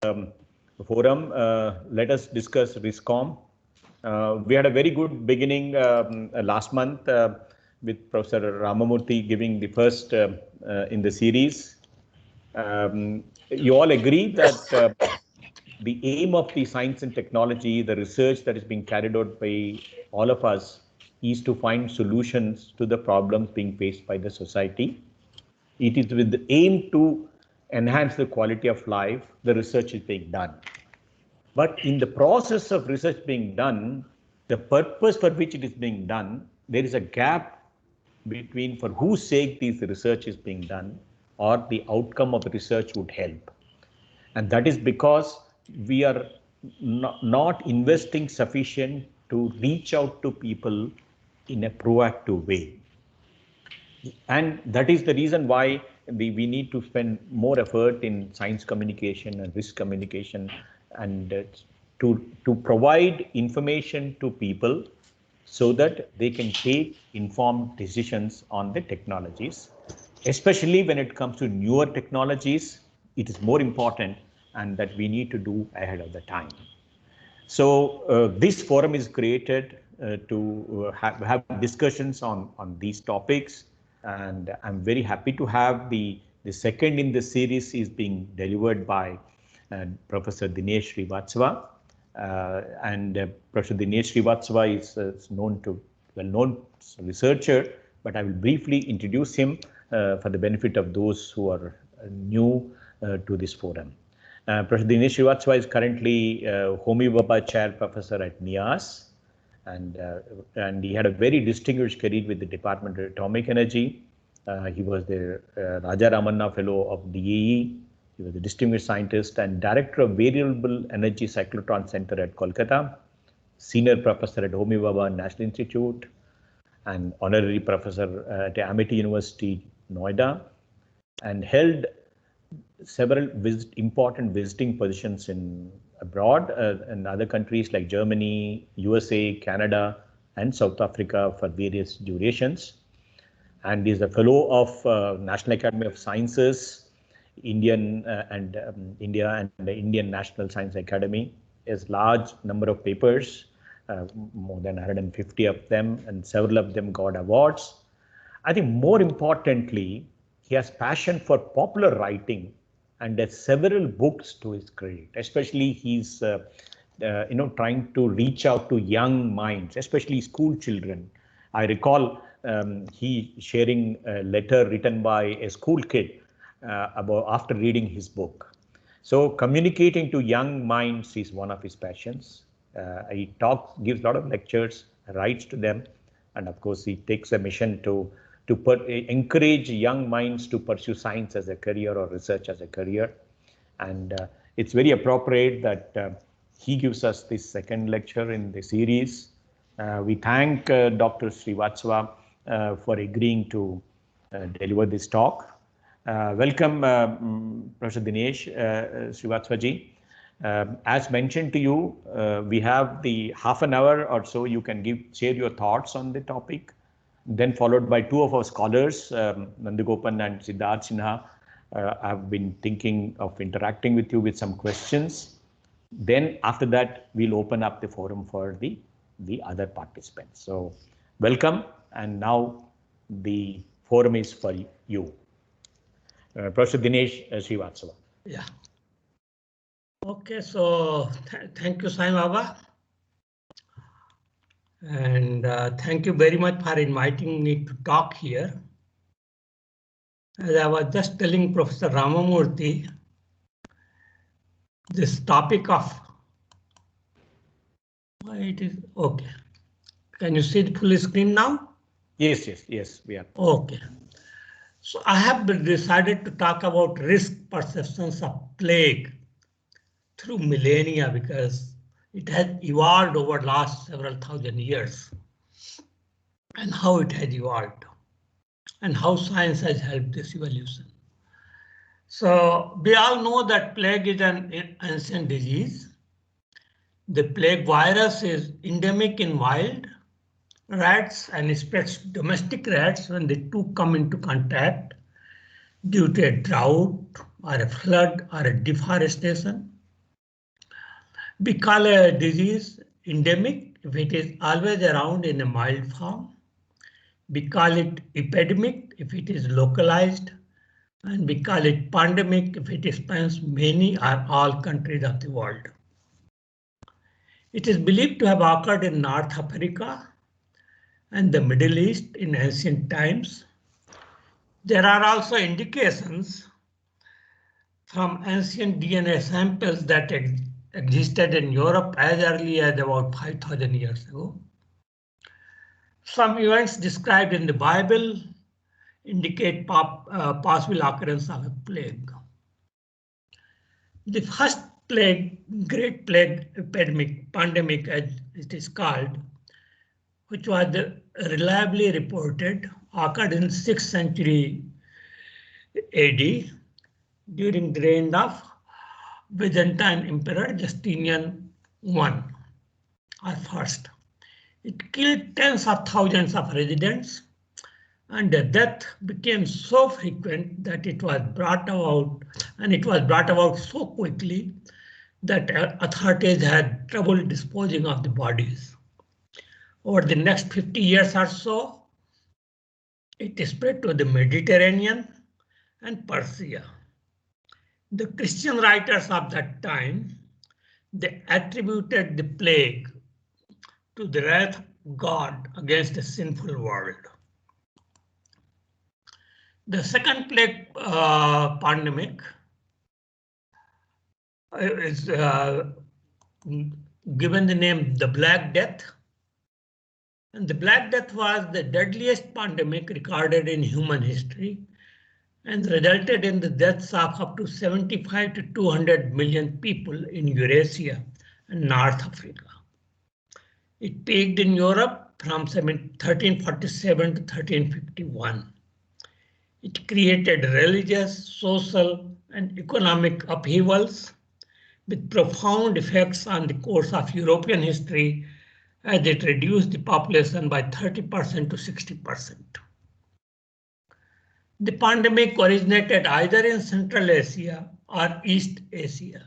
forum. Let us discuss RISCOM. We had a very good beginning last month with Professor Ramamurthy giving the first in the series. You all agree that the aim of the science and technology, the research that is being carried out by all of us, is to find solutions to the problems being faced by the society. It is with the aim to enhance the quality of life, the research is being done. But in the process of research being done, the purpose for which it is being done, there is a gap between for whose sake this research is being done or the outcome of the research would help. And that is because we are not investing sufficient to reach out to people in a proactive way. And that is the reason why we need to spend more effort in science communication and risk communication and to provide information to people so that they can take informed decisions on the technologies. Especially when it comes to newer technologies, it is more important and that we need to do ahead of the time. So this forum is created to have discussions on these topics, and I'm very happy to have the second in the series is being delivered by Professor Dinesh Srivatsava. Professor Dinesh Srivatsava is well-known researcher, but I will briefly introduce him for the benefit of those who are new to this forum. Professor Dinesh Srivatsava is currently Homi Bhabha Chair Professor at NIAS, and he had a very distinguished career with the Department of Atomic Energy. He was the Raja Ramanna Fellow of DAE. He was a distinguished scientist and Director of Variable Energy Cyclotron Center at Kolkata, Senior Professor at Homi Bhabha National Institute, and Honorary Professor at Amity University, Noida, and held several important visiting positions in abroad in other countries like Germany, USA, Canada, and South Africa for various durations. And is a fellow of National Academy of Sciences, India and the Indian National Science Academy. Has large number of papers, more than 150 of them, and several of them got awards. I think more importantly, he has passion for popular writing and has several books to his credit. Especially he's trying to reach out to young minds, especially school children. I recall he sharing a letter written by a school kid about after reading his book. So communicating to young minds is one of his passions. He gives a lot of lectures, writes to them, and of course he takes a mission to encourage young minds to pursue science as a career or research as a career. And it's very appropriate that he gives us this second lecture in the series. We thank Dr. Srivatsava for agreeing to deliver this talk. Welcome, Professor Dinesh Srivatsavaji. As mentioned to you, we have the half an hour or so you can share your thoughts on the topic. Then followed by two of our scholars, Nandagopan and Siddharth Sinha, have been thinking of interacting with you with some questions. Then after that, we'll open up the forum for the other participants. So welcome, and now the forum is for you. Professor Dinesh Srivatsava. Yeah. Okay, so thank you, Sai Baba. And thank you very much for inviting me to talk here. As I was just telling Professor Ramamurthy, this topic of why it is okay. Can you see the full screen now? Yes, we are. Okay. So I have decided to talk about risk perceptions of plague through millennia because it has evolved over the last several thousand years, and how it has evolved and how science has helped this evolution. So we all know that plague is an ancient disease. The plague virus is endemic in wild rats and spreads to domestic rats when the two come into contact due to a drought or a flood or a deforestation. We call a disease endemic if it is always around in a mild form. We call it epidemic if it is localized. And we call it pandemic if it spans many or all countries of the world. It is believed to have occurred in North Africa and the Middle East in ancient times. There are also indications from ancient DNA samples that existed in Europe as early as about 5,000 years ago. Some events described in the Bible indicate possible occurrence of a plague. The first plague, Great Plague epidemic, pandemic as it is called, which was reliably reported, occurred in 6th century AD during the reign of Byzantine Emperor Justinian I or first. It killed tens of thousands of residents, and the death became so frequent that it was brought about so quickly that authorities had trouble disposing of the bodies. Over the next 50 years or so, it spread to the Mediterranean and Persia. The Christian writers of that time, they attributed the plague to the wrath of God against a sinful world. The second plague pandemic is given the name the Black Death. And the Black Death was the deadliest pandemic recorded in human history and resulted in the deaths of up to 75 to 200 million people in Eurasia and North Africa. It peaked in Europe from 1347 to 1351. It created religious, social, and economic upheavals with profound effects on the course of European history as it reduced the population by 30% to 60%. The pandemic originated either in Central Asia or East Asia,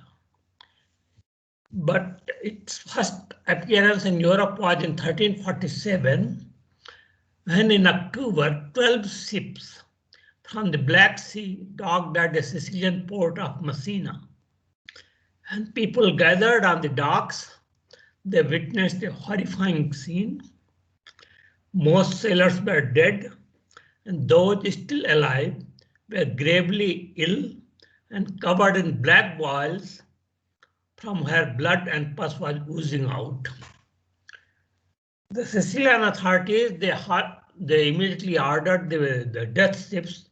but its first appearance in Europe was in 1347, when in October 12 ships from the Black Sea docked at the Sicilian port of Messina. And people gathered on the docks. They witnessed a horrifying scene. Most sailors were dead, and those still alive were gravely ill and covered in black boils from where blood and pus was oozing out. The Sicilian authorities, they immediately ordered the death ships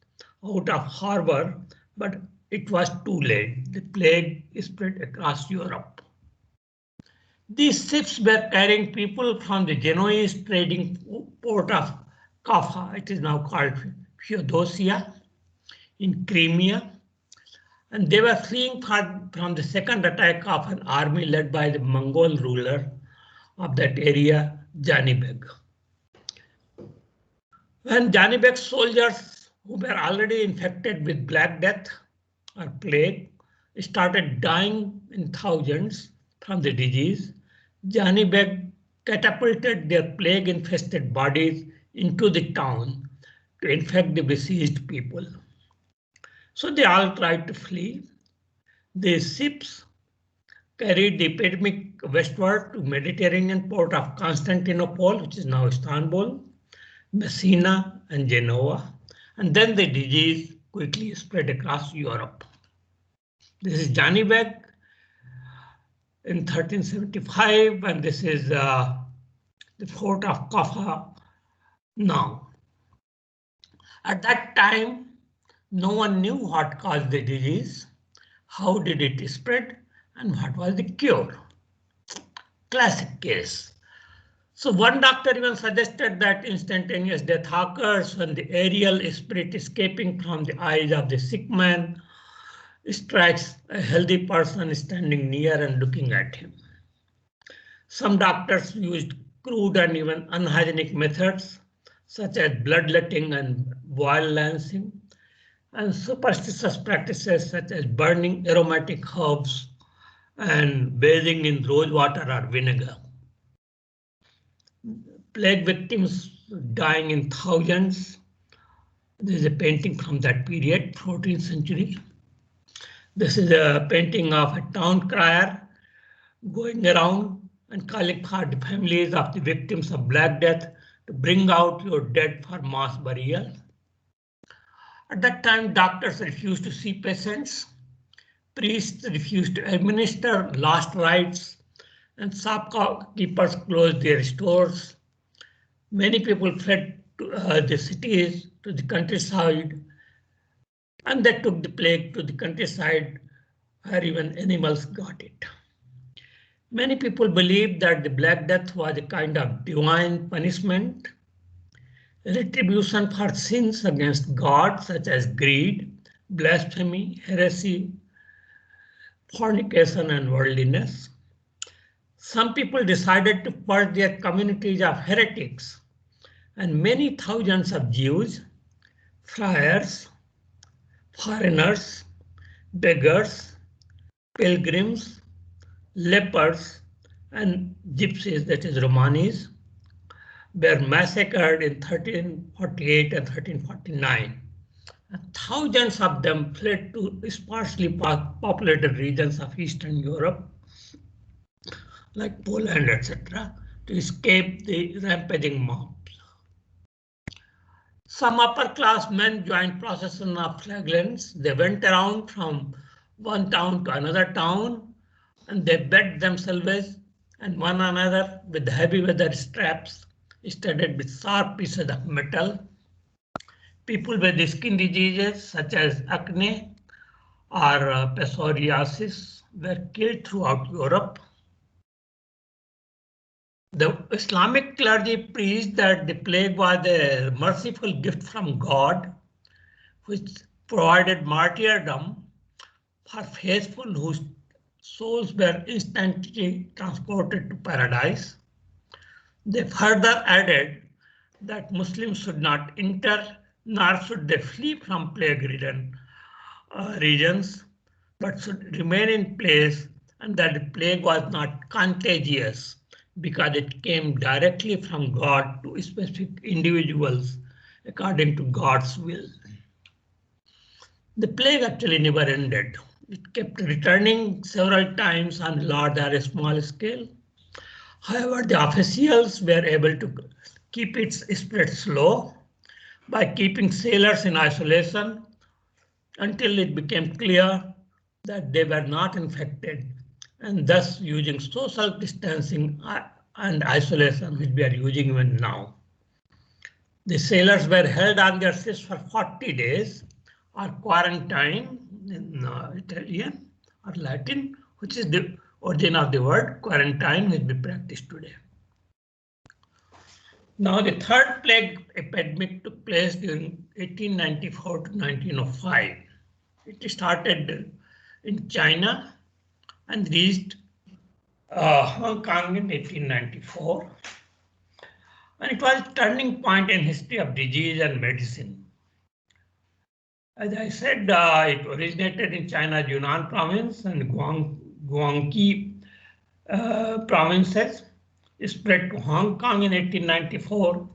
out of harbor, but it was too late. The plague spread across Europe. These ships were carrying people from the Genoese trading port of Kaffa, it is now called Feodosia, in Crimea, and they were fleeing from the second attack of an army led by the Mongol ruler of that area, Janibeg. When Janibeg's soldiers, who were already infected with Black Death or plague, started dying in thousands from the disease, Janibeg catapulted their plague-infested bodies into the town to infect the besieged people. So they all tried to flee. The ships carried the epidemic westward to Mediterranean port of Constantinople, which is now Istanbul, Messina, and Genoa, and then the disease quickly spread across Europe. This is Janibeg in 1375, and this is the fort of Kaffa now. At that time, no one knew what caused the disease, how did it spread, and what was the cure. Classic case. So one doctor even suggested that instantaneous death occurs when the aerial spirit escaping from the eyes of the sick man strikes a healthy person standing near and looking at him. Some doctors used crude and even unhygienic methods, such as bloodletting and boil lancing, and superstitious practices such as burning aromatic herbs and bathing in rose water or vinegar. Plague victims dying in thousands. This is a painting from that period, 14th century. This is a painting of a town crier going around and calling for the families of the victims of Black Death to bring out your dead for mass burial. At that time, doctors refused to see patients, priests refused to administer last rites, and shopkeepers closed their stores. Many people fled to the cities, to the countryside, and they took the plague to the countryside where even animals got it. Many people believed that the Black Death was a kind of divine punishment, retribution for sins against God, such as greed, blasphemy, heresy, fornication, and worldliness. Some people decided to purge their communities of heretics, and many thousands of Jews, friars, foreigners, beggars, pilgrims, lepers, and gypsies, that is Romanis, were massacred in 1348 and 1349. And thousands of them fled to sparsely populated regions of Eastern Europe, like Poland, etc., to escape the rampaging mobs. Some upper-class men joined procession of flagellants. They went around from one town to another town, and they beat themselves and one another with heavy leather straps studded with sharp pieces of metal. People with skin diseases such as acne or psoriasis were killed throughout Europe. The Islamic clergy preached that the plague was a merciful gift from God, which provided martyrdom for faithful whose souls were instantly transported to paradise. They further added that Muslims should not enter, nor should they flee from plague-ridden regions, but should remain in place, and that the plague was not contagious because it came directly from God to specific individuals according to God's will. The plague actually never ended. It kept returning several times on large or small scale. However, the officials were able to keep its spread slow by keeping sailors in isolation until it became clear that they were not infected, and thus using social distancing and isolation, which we are using even now. The sailors were held on their ships for 40 days, or quarantine in Italian or Latin, which is the origin of the word quarantine, which we practice today. Now, the third plague epidemic took place during 1894 to 1905. It started in China and reached Hong Kong in 1894. And it was a turning point in history of disease and medicine. As I said, it originated in China's Yunnan province and Guangxi provinces. It spread to Hong Kong in 1894,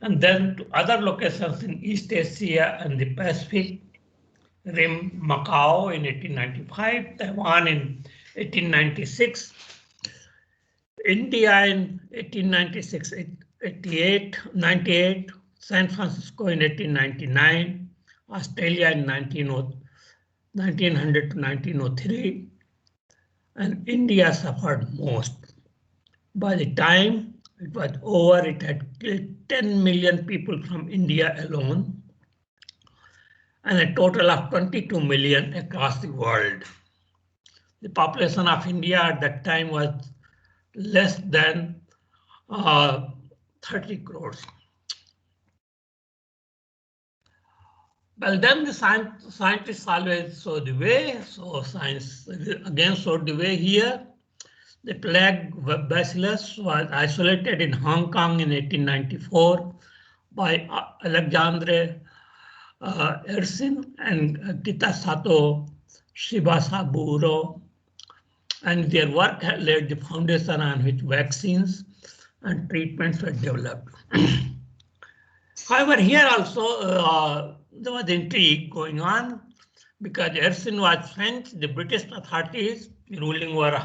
and then to other locations in East Asia and the Pacific Rim, Macau in 1895, Taiwan in 1896, India in 1896, 88, 98, San Francisco in 1899, Australia in 1900 to 1903, and India suffered most. By the time it was over, it had killed 10 million people from India alone, and a total of 22 million across the world. The population of India at that time was less than 30 crores. Well, then the scientists always show the way, so science again showed the way here. The plague bacillus was isolated in Hong Kong in 1894 by Alexandre Yersin and Kitasato Shibasaburo. and their work had laid the foundation on which vaccines and treatments were developed. However, here also there was intrigue going on because Yersin was French. The British authorities ruling over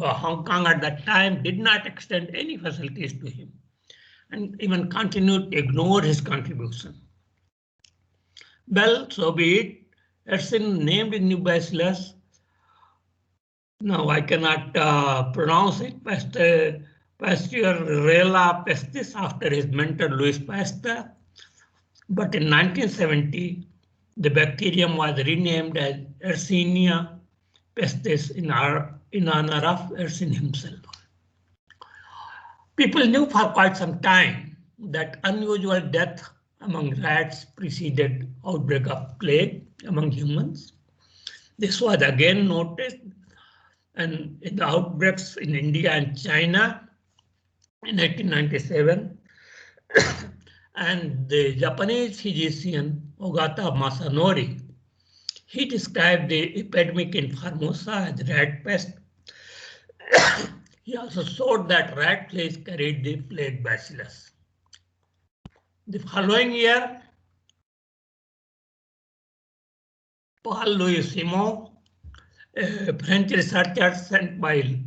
Hong Kong at that time did not extend any facilities to him and even continued to ignore his contribution. Well, so be it. Yersin named a new bacillus. Now I cannot pronounce it. Pasteurella pestis after his mentor Louis Pasteur. But in 1970, the bacterium was renamed as Yersinia pestis in honor of Yersin himself. People knew for quite some time that unusual death among rats preceded outbreak of plague among humans. This was again noticed and in the outbreaks in India and China in 1897. And the Japanese physician Ogata Masanori, he described the epidemic in Formosa as rat pest. He also showed that rat fleas carried the plague bacillus. The following year, Paul-Louis Simon, a French researcher sent by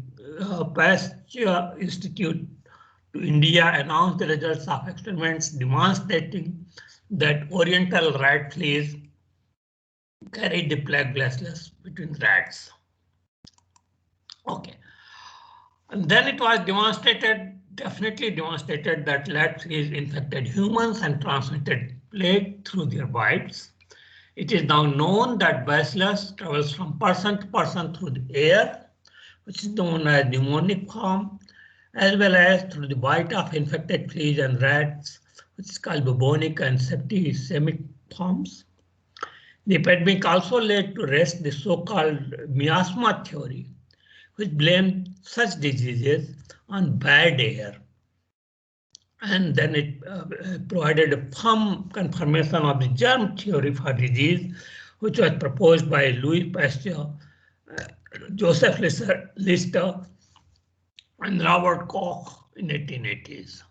Pasteur Institute to India, announced the results of experiments demonstrating that oriental rat fleas carried the plague bacillus between rats. Okay, and then it was definitely demonstrated that rat fleas infected humans and transmitted plague through their bites. It is now known that bacillus travels from person to person through the air, which is known as pneumonic form, as well as through the bite of infected fleas and rats, which is called bubonic and septicemic forms. The epidemic also led to rest the so-called miasma theory, which blamed such diseases on bad air. And then it provided a firm confirmation of the germ theory for disease, which was proposed by Louis Pasteur, Joseph Lister, and Robert Koch in 1880s.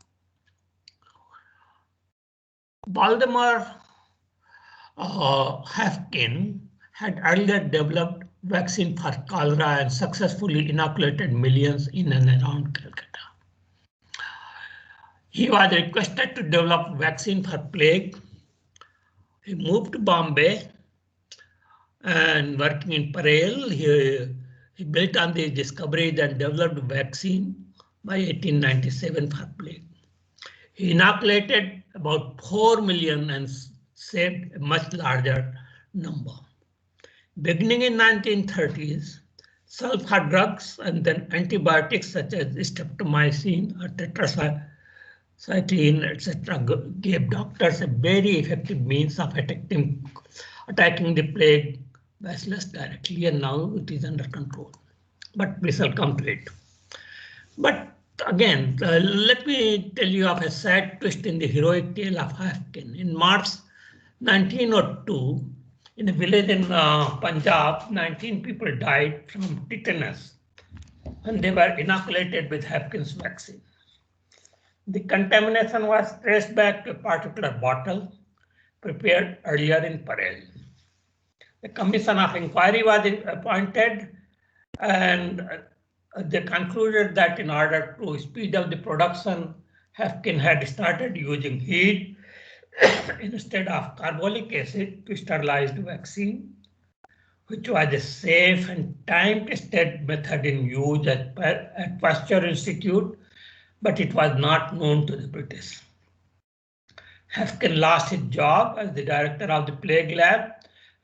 Valdemar Haffkine had earlier developed vaccine for cholera and successfully inoculated millions in and around Calcutta. He was requested to develop vaccine for plague. He moved to Bombay and working in Parel, he built on the discoveries and developed a vaccine by 1897 for plague. He inoculated about 4 million and saved a much larger number. Beginning in 1930s, sulfur drugs and then antibiotics such as streptomycin or tetracycline, etc., gave doctors a very effective means of attacking the plague bacillus directly, and now it is under control. But we shall come to it. But again, let me tell you of a sad twist in the heroic tale of Haffkine. In March 1902, in a village in Punjab, 19 people died from tetanus and they were inoculated with Haffkine's vaccine. The contamination was traced back to a particular bottle prepared earlier in Parel. The commission of inquiry was appointed, and they concluded that in order to speed up the production, Haffkine had started using heat instead of carbolic acid to sterilize the vaccine, which was a safe and time-tested method in use at Pasteur Institute, but it was not known to the British. Haffkine lost his job as the director of the plague lab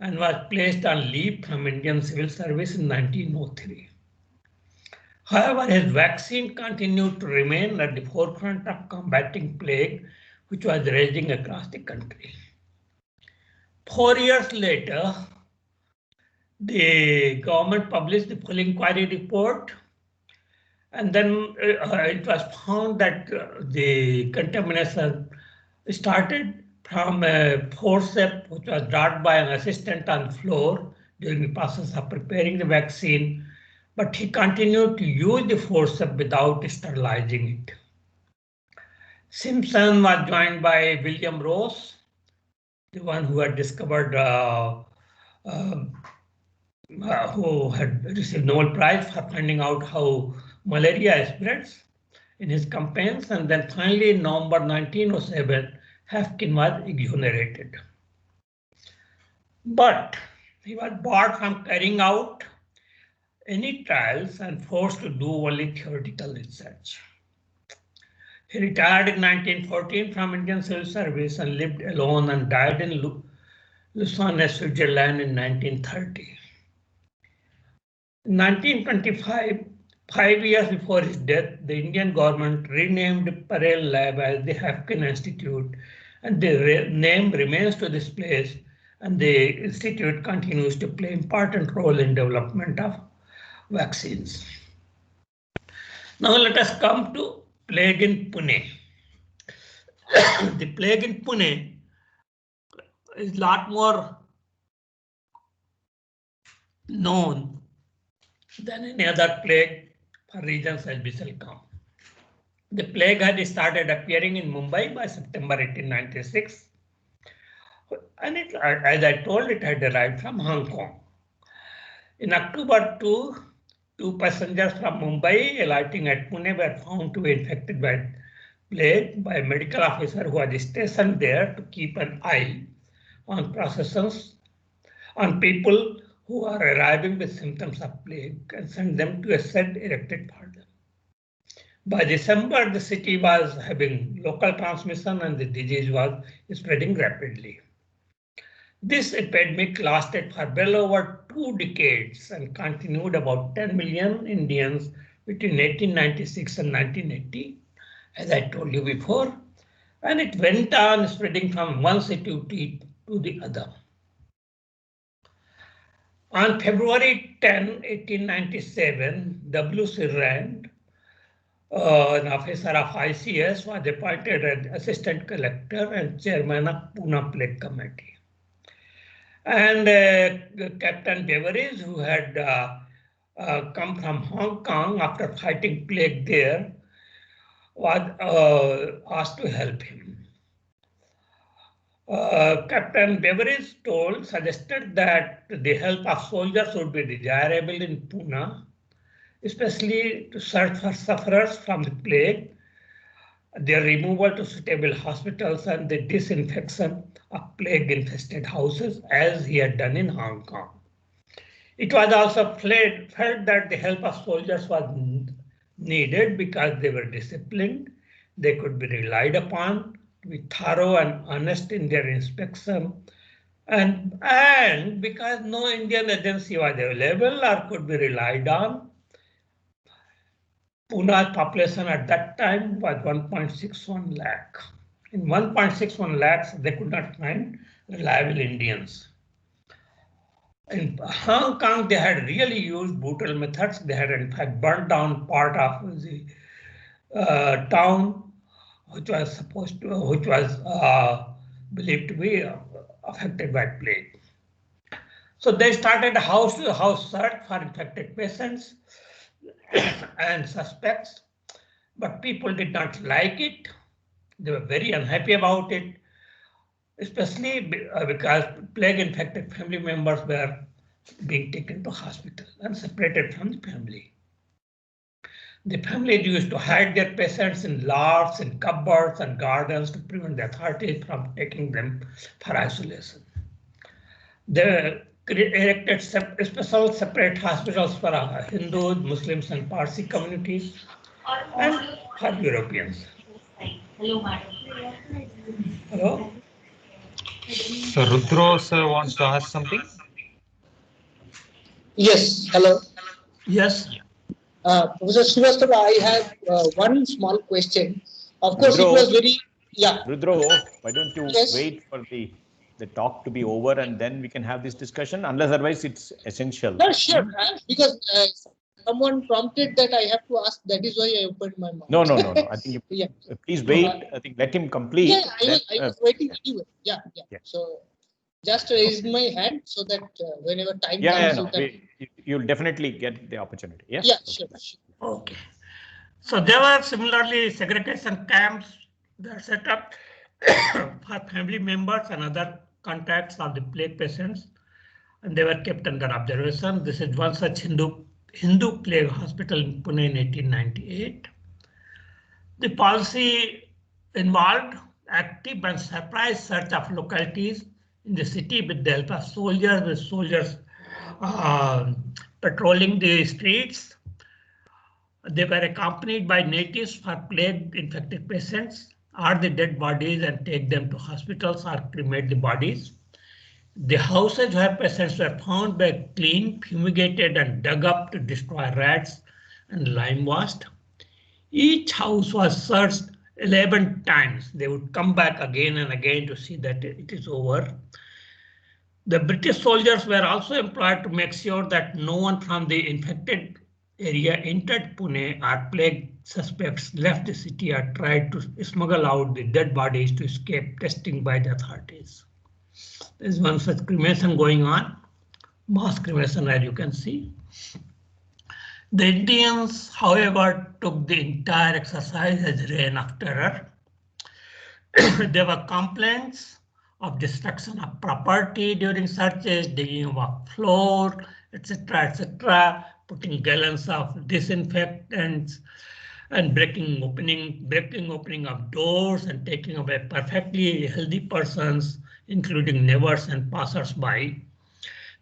and was placed on leave from Indian Civil Service in 1903. However, his vaccine continued to remain at the forefront of combating plague, which was raging across the country. 4 years later, the government published the full inquiry report, and then it was found that the contamination started from a forceps which was brought by an assistant on the floor during the process of preparing the vaccine but he continued to use the forceps without sterilizing it. Simpson was joined by William Ross, the one who had discovered, who had received Nobel Prize for finding out how malaria spreads in his campaigns. And then finally, in November 1907, Haffkine was exonerated. But he was barred from carrying out any trials and forced to do only theoretical research. He retired in 1914 from Indian Civil Service and lived alone and died in Lausanne, Switzerland in 1930. In 1925, 5 years before his death, the Indian government renamed Parel Lab as the Haffkine Institute, and the name remains to this place, and the institute continues to play an important role in development of vaccines. Now let us come to plague in Pune. The plague in Pune is a lot more known than any other plague for reasons as we shall come. The plague had started appearing in Mumbai by September 1896, and it, as I told, it had arrived from Hong Kong. In October 2, 2 passengers from Mumbai alighting at Pune were found to be infected by plague by a medical officer who was stationed there to keep an eye on processions on people who are arriving with symptoms of plague and send them to a shed erected for them. By December, the city was having local transmission and the disease was spreading rapidly. This epidemic lasted for well over 2 decades and continued about 10 million Indians between 1896 and 1980, as I told you before, and it went on spreading from one city to the other. On February 10, 1897, W.C. Rand, an officer of ICS, was appointed as assistant collector and chairman of Pune Plague Committee. And Captain Beveridge, who had come from Hong Kong after fighting plague there, was asked to help him. Captain Beveridge suggested that the help of soldiers would be desirable in Pune, especially to search for sufferers from the plague, their removal to suitable hospitals, and the disinfection of plague-infested houses, as he had done in Hong Kong. It was also felt that the help of soldiers was needed because they were disciplined, they could be relied upon to be thorough and honest in their inspection, and because no Indian agency was available or could be relied on. Pune's population at that time was 1.61 lakh. In 1.61 lakhs, they could not find reliable Indians. In Hong Kong, they had really used brutal methods. They had in fact burnt down part of the town, which was believed to be affected by plague. So they started a house-to-house search for infected patients and suspects, but people did not like it. They were very unhappy about it, especially because plague-infected family members were being taken to hospital and separated from the family. The family used to hide their patients in lofts, in cupboards and gardens to prevent the authorities from taking them for isolation. They erected special separate hospitals for Hindus, Muslims and Parsi communities and for Europeans. Hello, madam. Hello? So Rudro sir wants to ask something? Yes, hello. Yes. Professor Srivastava, I have one small question. Of course, Rudro, it was very, yeah. Rudro, why don't you Yes. wait for the talk to be over and then we can have this discussion, unless otherwise it's essential. No, sure, because someone prompted that I have to ask, that is why I opened my mouth. No. I think you, Yeah. please wait. I think let him complete. Yeah, I was waiting anyway. Yeah. Yeah. So just raised my hand so that whenever time Yeah, comes, no, you can. you'll definitely get the opportunity. Yes. Yeah, sure. Okay. So there were similarly segregation camps that are set up for family members and other contacts of the plague patients, and they were kept under observation. This is one such Hindu plague hospital in Pune in 1898. The policy involved active and surprise search of localities in the city with the help of soldiers, patrolling the streets. They were accompanied by natives for plague-infected patients, or the dead bodies and take them to hospitals or cremate the bodies. The houses where patients were found were cleaned, fumigated, and dug up to destroy rats and lime washed. Each house was searched 11 times. They would come back again and again to see that it is over. The British soldiers were also employed to make sure that no one from the infected area entered Pune, or plague suspects left the city or tried to smuggle out the dead bodies to escape testing by the authorities. There is one such cremation going on, mass cremation, as you can see. The Indians, however, took the entire exercise as reign of terror. There were complaints of destruction of property during searches, digging of a floor, etc., putting gallons of disinfectants and breaking opening of doors and taking away perfectly healthy persons, including neighbors and passers-by.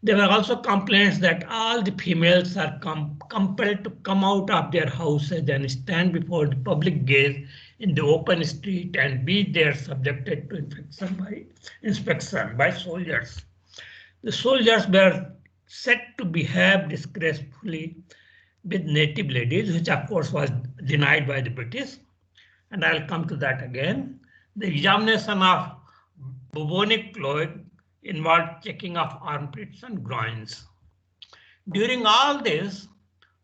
There were also complaints that all the females are compelled to come out of their houses and stand before the public gaze in the open street and be there subjected to inspection by soldiers. The soldiers were said to behave disgracefully with native ladies, which of course was denied by the British. And I'll come to that again. The examination of bubonic plague involved checking of armpits and groins. During all this,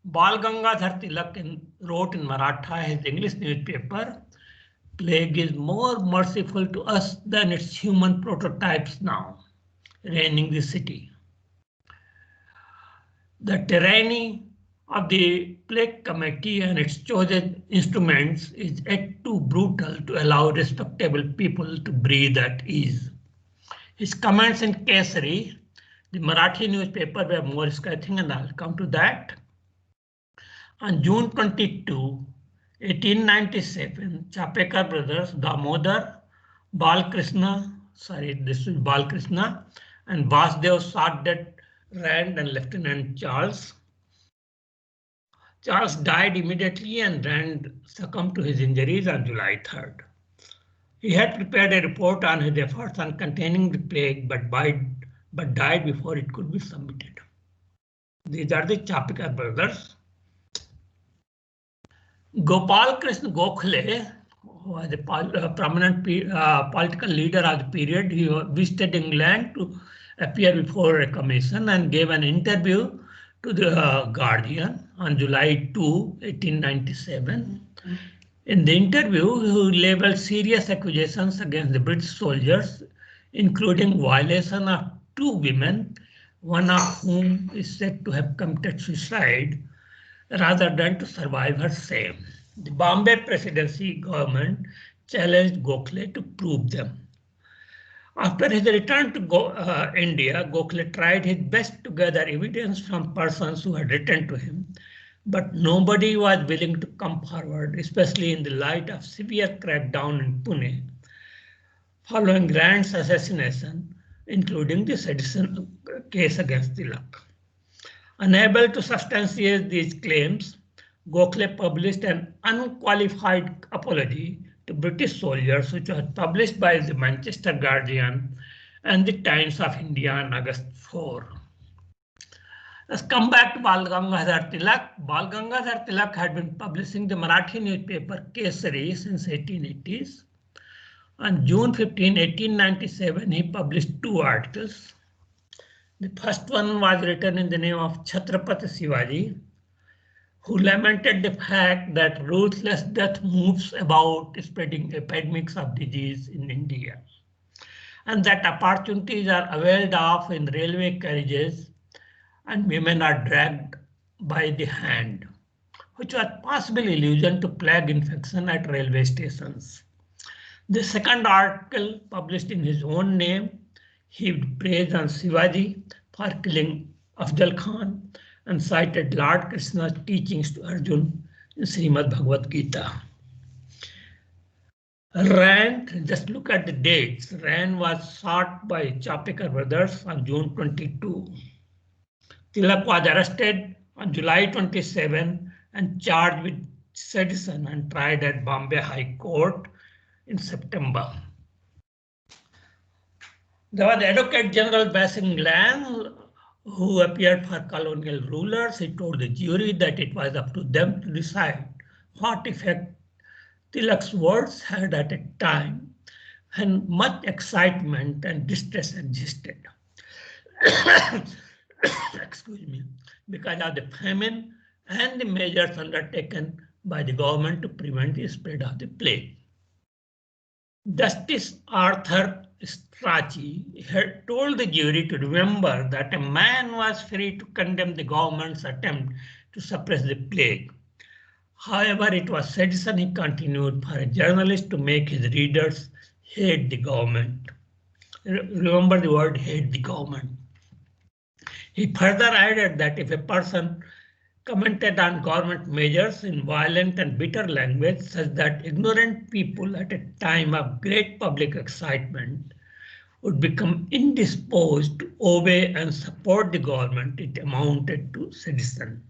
Bal Gangadhar Tilak wrote in Maratha, his English newspaper, "Plague is more merciful to us than its human prototypes now, reigning the city." The tyranny of the plague committee and its chosen instruments is yet too brutal to allow respectable people to breathe at ease. His comments in Kesari, the Marathi newspaper, were more scathing, and I'll come to that. On June 22, 1897, Chapekar brothers Damodar, Balkrishna, and Vasdev shot dead Rand and Lieutenant Charles. Charles died immediately and Rand succumbed to his injuries on July 3rd. He had prepared a report on his efforts on containing the plague, but died before it could be submitted. These are the Chapekar brothers. Gopal Krishna Gokhale, who was a prominent political leader of the period, he visited England to appear before a commission and gave an interview to the Guardian on July 2, 1897. In the interview, he labeled serious accusations against the British soldiers, including violation of 2 women, one of whom is said to have committed suicide rather than to survive her shame. The Bombay Presidency government challenged Gokhale to prove them. After his return to India, Gokhale tried his best to gather evidence from persons who had written to him, but nobody was willing to come forward, especially in the light of severe crackdown in Pune following Rand's assassination, including the sedition case against Tilak. Unable to substantiate these claims, Gokhale published an unqualified apology to British soldiers, which was published by the Manchester Guardian and the Times of India on August 4. Let's come back to Bal Gangadhar Tilak. Bal Gangadhar Tilak had been publishing the Marathi newspaper Kesari since 1880s. On June 15, 1897, he published 2 articles. The first one was written in the name of Chhatrapati Shivaji, who lamented the fact that ruthless death moves about, spreading epidemics of disease in India. and that opportunities are availed of in railway carriages and women are dragged by the hand, which was possible allusion to plague infection at railway stations. The second article, published in his own name, heaped praise on Shivaji for killing Afzal Khan and cited Lord Krishna's teachings to Arjun in Srimad Bhagavad Gita. Rand, just look at the dates. Rand was shot by Chapekar brothers on June 22. Tilak was arrested on July 27 and charged with sedition and tried at Bombay High Court in September. There was Advocate General Basingland who appeared for colonial rulers. He told the jury that it was up to them to decide what effect Tilak's words had at a time when much excitement and distress existed. Excuse me, because of the famine and the measures undertaken by the government to prevent the spread of the plague. Justice Arthur Strachey had told the jury to remember that a man was free to condemn the government's attempt to suppress the plague. However, it was sedition, he continued, for a journalist to make his readers hate the government. Remember the word hate the government. He further added that if a person commented on government measures in violent and bitter language such that ignorant people at a time of great public excitement would become indisposed to obey and support the government, it amounted to sedition.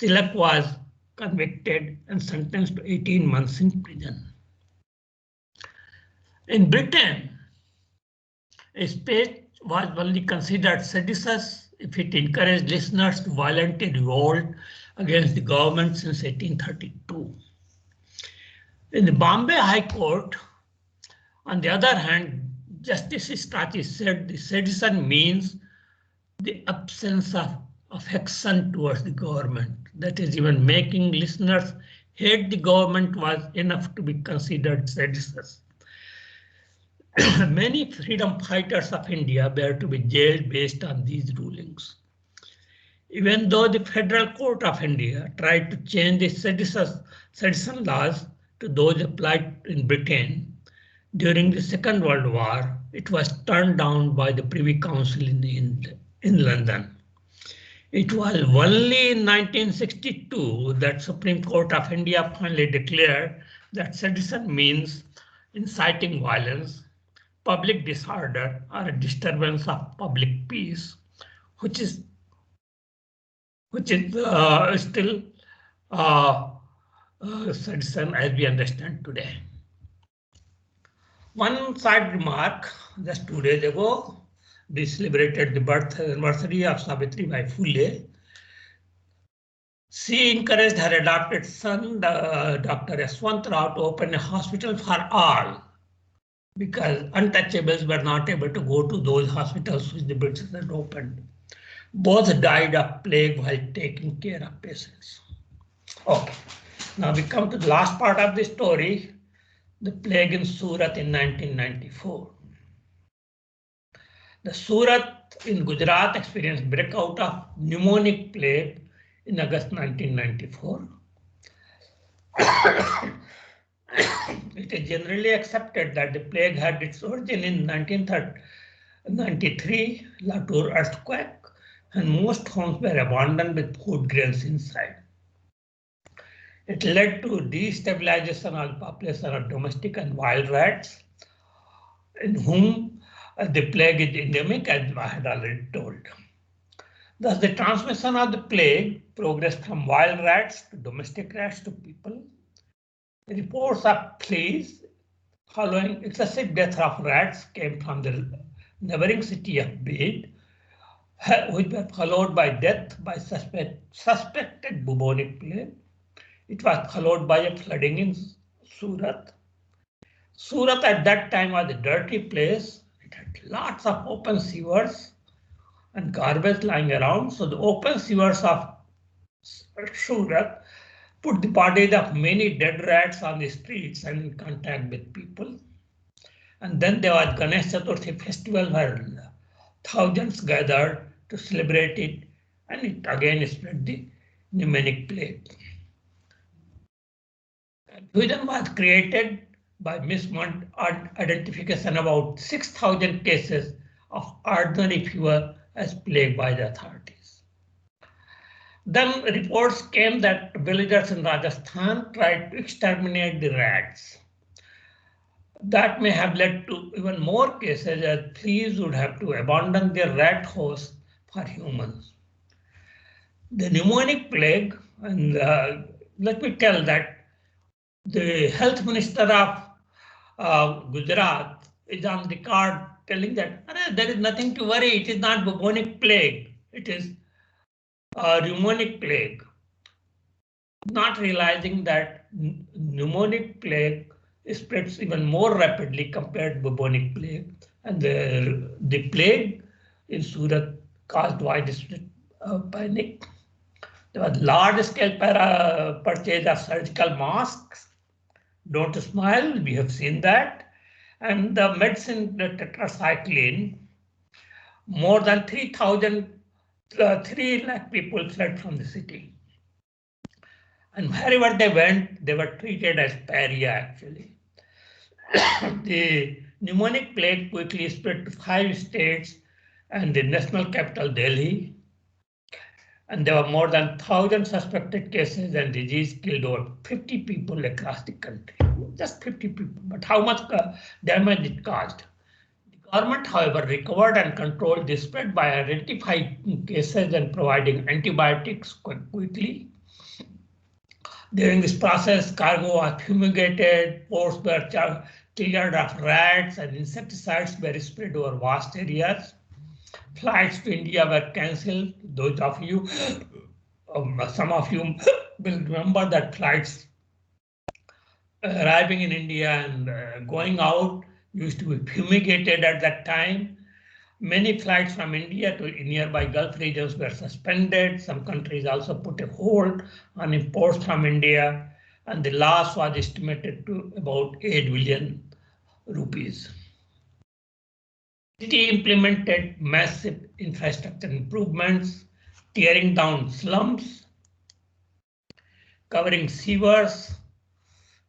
Tilak was convicted and sentenced to 18 months in prison. In Britain, a speech was only considered seditious if it encouraged listeners to violently revolt against the government since 1832. In the Bombay High Court, on the other hand, Justice Strachey said the sedition means the absence of affection towards the government. That is, even making listeners hate the government was enough to be considered seditious. Many freedom fighters of India were to be jailed based on these rulings. Even though the Federal Court of India tried to change the sedition laws to those applied in Britain during the Second World War, it was turned down by the Privy Council in London. It was only in 1962 that Supreme Court of India finally declared that sedition means inciting violence, public disorder, or a disturbance of public peace, which is still sedition as we understand today. One side remark: just 2 days ago, we celebrated the birth anniversary of Savitribai Phule. She encouraged her adopted son, Dr. Yashwant Rao, to open a hospital for all, because untouchables were not able to go to those hospitals which the British had opened. Both died of plague while taking care of patients. Okay, now we come to the last part of the story, the plague in Surat in 1994. The Surat in Gujarat experienced breakout of pneumonic plague in August 1994. It is generally accepted that the plague had its origin in 1993 Latur earthquake, and most homes were abandoned with food grains inside. It led to destabilization of the population of domestic and wild rats, in whom the plague is endemic, as I had already told. Thus, the transmission of the plague progressed from wild rats to domestic rats to people. Reports of fleas following excessive death of rats came from the neighboring city of Bede, which were followed by death by suspected bubonic plague. It was followed by a flooding in Surat. Surat at that time was a dirty place. It had lots of open sewers and garbage lying around. So the open sewers of Surat put the bodies of many dead rats on the streets and in contact with people. And then there was Ganesh Chaturthi festival where thousands gathered to celebrate it, and it again spread the pneumonic plague. Confusion was created by misidentification about 6,000 cases of ordinary fever as plague by the authorities. Then reports came that villagers in Rajasthan tried to exterminate the rats. That may have led to even more cases, as fleas would have to abandon their rat hosts for humans. The pneumonic plague, and let me tell that the health minister of Gujarat is on record telling that there is nothing to worry, it is not bubonic plague, it is pneumonic plague. Not realizing that pneumonic plague spreads even more rapidly compared to bubonic plague, and the plague in Surat caused widespread panic. There was large-scale purchase of surgical masks. Don't smile, we have seen that. And the medicine, the tetracycline, more than 3 lakh people fled from the city. And wherever they went, they were treated as pariah, actually. The pneumonic plague quickly spread to 5 states and the national capital, Delhi. And there were more than 1,000 suspected cases, and disease killed over 50 people across the country. Just 50 people, but how much damage it caused? The government, however, recovered and controlled the spread by identifying cases and providing antibiotics quite quickly. During this process, cargo was fumigated, ports were cleared of rats, and insecticides were spread over vast areas. Flights to India were cancelled. Those of you, some of you will remember that flights arriving in India and going out used to be fumigated at that time. Many flights from India to nearby Gulf regions were suspended. Some countries also put a hold on imports from India, and the loss was estimated to about 8 billion rupees. The city implemented massive infrastructure improvements, tearing down slums, covering sewers,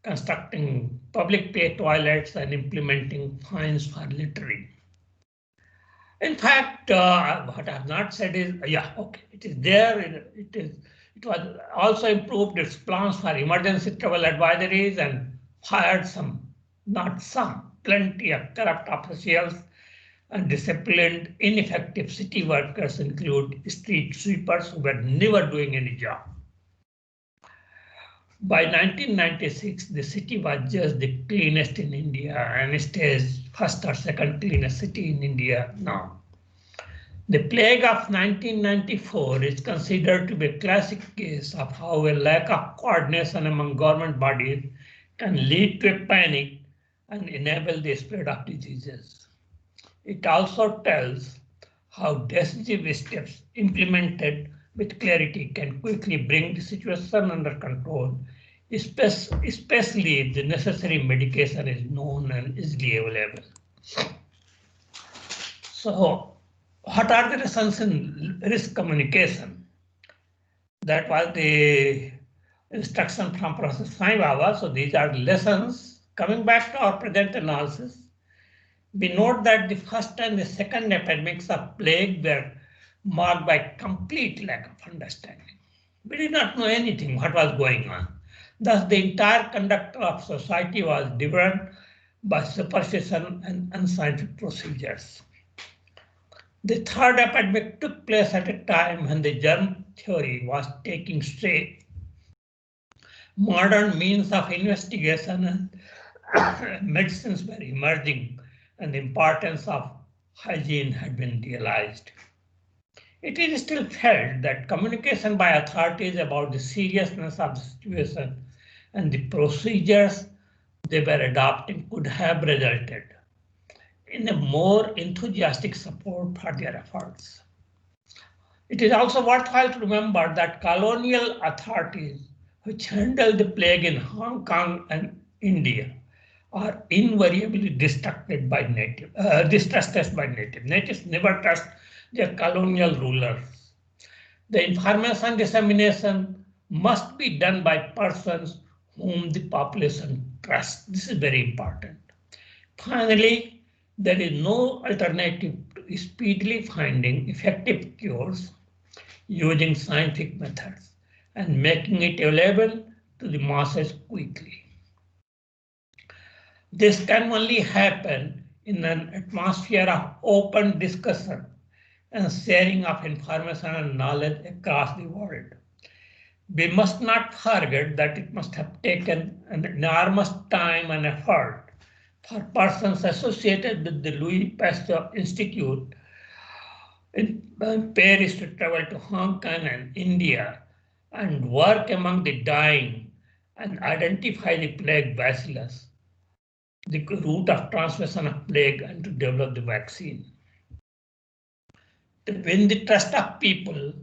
constructing public pay toilets, and implementing fines for littering. In fact, what I have not said is, it is there. It was also improved its plans for emergency travel advisories and fired plenty of corrupt officials and disciplined ineffective city workers, include street sweepers who were never doing any job. By 1996, the city was just the cleanest in India and stays first or second cleanest city in India now. The plague of 1994 is considered to be a classic case of how a lack of coordination among government bodies can lead to a panic and enable the spread of diseases. It also tells how decisive steps implemented with clarity can quickly bring the situation under control, especially if the necessary medication is known and easily available. So, what are the lessons in risk communication? That was the instruction from Professor Sai Baba. So these are the lessons. Coming back to our present analysis, we note that the first and the second epidemics of plague were marked by complete lack of understanding. We did not know anything what was going on. Thus, the entire conduct of society was driven by superstition and unscientific procedures. The third epidemic took place at a time when the germ theory was taking shape. Modern means of investigation and medicines were emerging, and the importance of hygiene had been realized. It is still felt that communication by authorities about the seriousness of the situation and the procedures they were adopting could have resulted in a more enthusiastic support for their efforts. It is also worthwhile to remember that colonial authorities which handled the plague in Hong Kong and India are invariably distrusted by native. Natives never trust their colonial rulers. The information dissemination must be done by persons whom the population trusts. This is very important. Finally, there is no alternative to speedily finding effective cures using scientific methods and making it available to the masses quickly. This can only happen in an atmosphere of open discussion and sharing of information and knowledge across the world. We must not forget that it must have taken an enormous time and effort for persons associated with the Louis Pasteur Institute in Paris to travel to Hong Kong and India and work among the dying and identify the plague bacillus, the route of transmission of plague, and to develop the vaccine. To win the trust of people,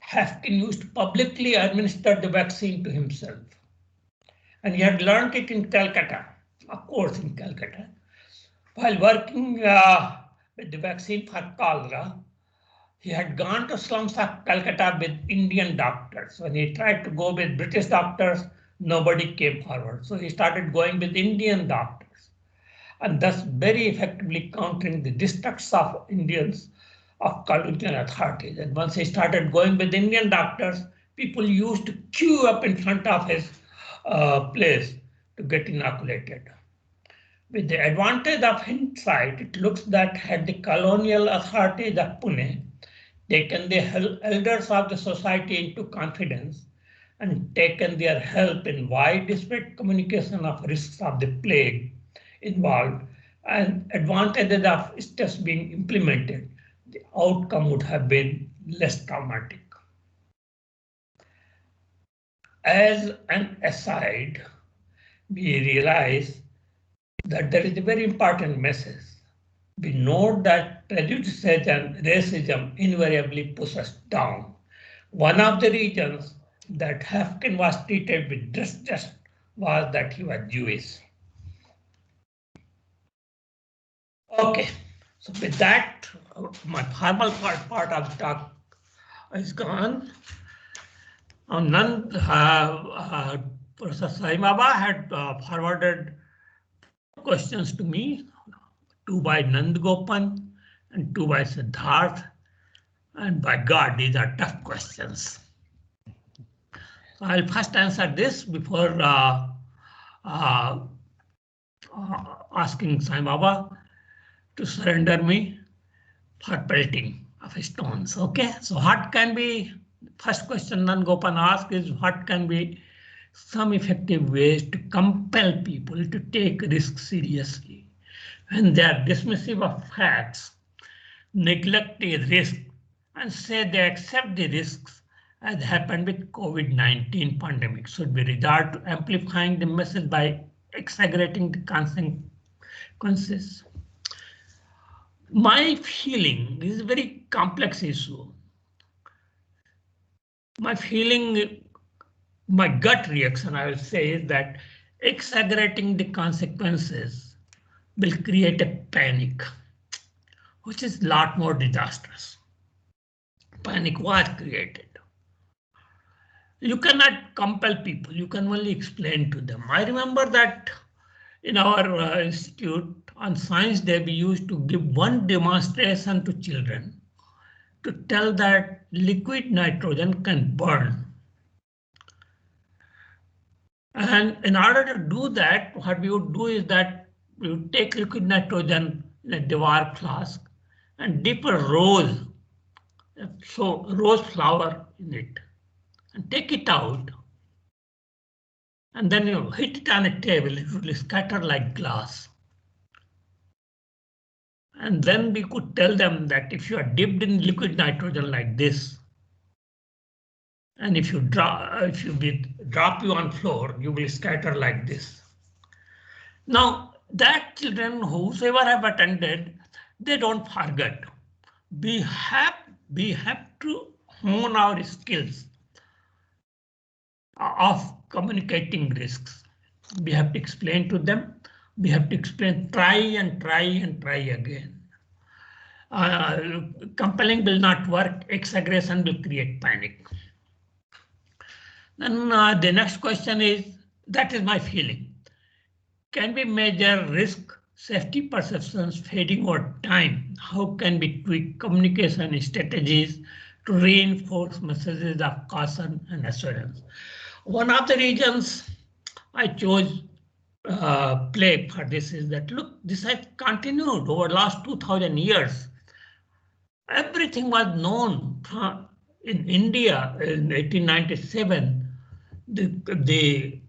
Haffkine used to publicly administer the vaccine to himself. And he had learned it in Calcutta, of course in Calcutta. While working with the vaccine for cholera, he had gone to slums of Calcutta with Indian doctors. When he tried to go with British doctors, nobody came forward. So he started going with Indian doctors, and thus very effectively countering the distrust of Indians of colonial authorities. And once he started going with Indian doctors, people used to queue up in front of his place to get inoculated. With the advantage of hindsight, it looks that had the colonial authorities of Pune taken the elders of the society into confidence and taken their help in widespread communication of risks of the plague involved and advantages of steps being implemented, the outcome would have been less traumatic. As an aside, we realize that there is a very important message. We note that prejudices and racism invariably push us down. One of the reasons that Haffkine was treated with disgust was that he was Jewish. Okay, so with that, my formal part of the talk is gone. Professor Sai Baba had forwarded questions to me, 2 by Nandagopan and 2 by Siddharth. And by God, these are tough questions. I'll first answer this before asking Sai Baba to surrender me for pelting of stones. Okay, so what can be, first question Nandagopan asked is what can be some effective ways to compel people to take risks seriously when they are dismissive of facts, neglect the risk, and say they accept the risks as happened with COVID-19 pandemic. Should we resort to amplifying the message by exaggerating the consequences? My feeling, this is a very complex issue. My feeling, my gut reaction, I will say, is that exaggerating the consequences will create a panic, which is a lot more disastrous. Panic was created. You cannot compel people, you can only explain to them. I remember that in our institute on Science Day, we used to give one demonstration to children to tell that liquid nitrogen can burn. And in order to do that, what we would do is that we would take liquid nitrogen in a Dewar flask and dip a rose flower in it and take it out. And then you hit it on a table, it will scatter like glass. And then we could tell them that if you are dipped in liquid nitrogen like this, and if we drop you on floor, you will scatter like this. Now that children whosoever have attended, they don't forget. We have to hone our skills of communicating risks. We have to explain to them We have to explain, try and try and try again. Compelling will not work. Exaggeration will create panic. Then the next question is, that is my feeling. Can we measure risk, safety perceptions fading over time? How can we tweak communication strategies to reinforce messages of caution and assurance? One of the reasons I chose plague for this is that, look, this has continued over last 2000 years. Everything was known in India in 1897. The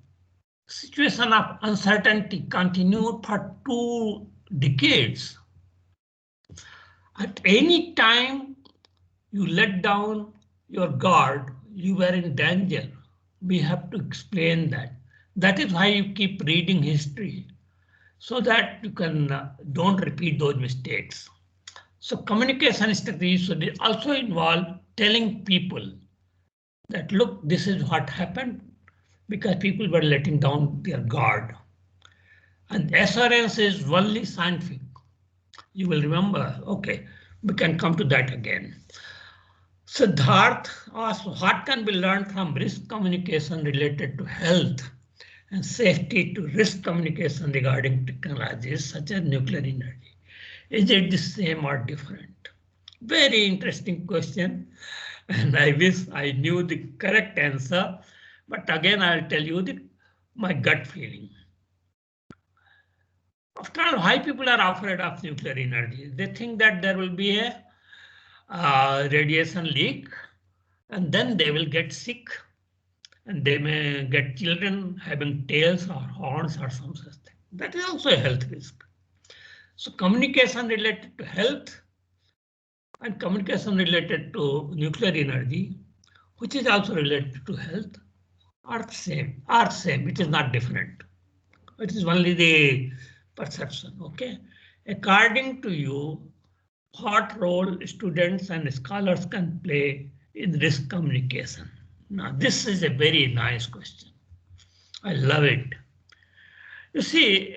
situation of uncertainty continued for 2 decades. At any time you let down your guard, you were in danger. We have to explain that. That is why you keep reading history, so that you can don't repeat those mistakes. So communication strategies should also involve telling people that, look, this is what happened, because people were letting down their guard. And assurance is only scientific. You will remember, okay, we can come to that again. Siddharth asked, what can be learned from risk communication related to health and safety to risk communication regarding technologies such as nuclear energy? Is it the same or different? Very interesting question. And I wish I knew the correct answer. But again, I'll tell you my gut feeling. After all, why people are afraid of nuclear energy? They think that there will be a radiation leak, and then they will get sick, and they may get children having tails or horns or some such thing. That is also a health risk. So communication related to health and communication related to nuclear energy, which is also related to health, are the same. It is not different. It is only the perception. Okay. According to you, what role students and scholars can play in risk communication? Now, this is a very nice question. I love it. You see,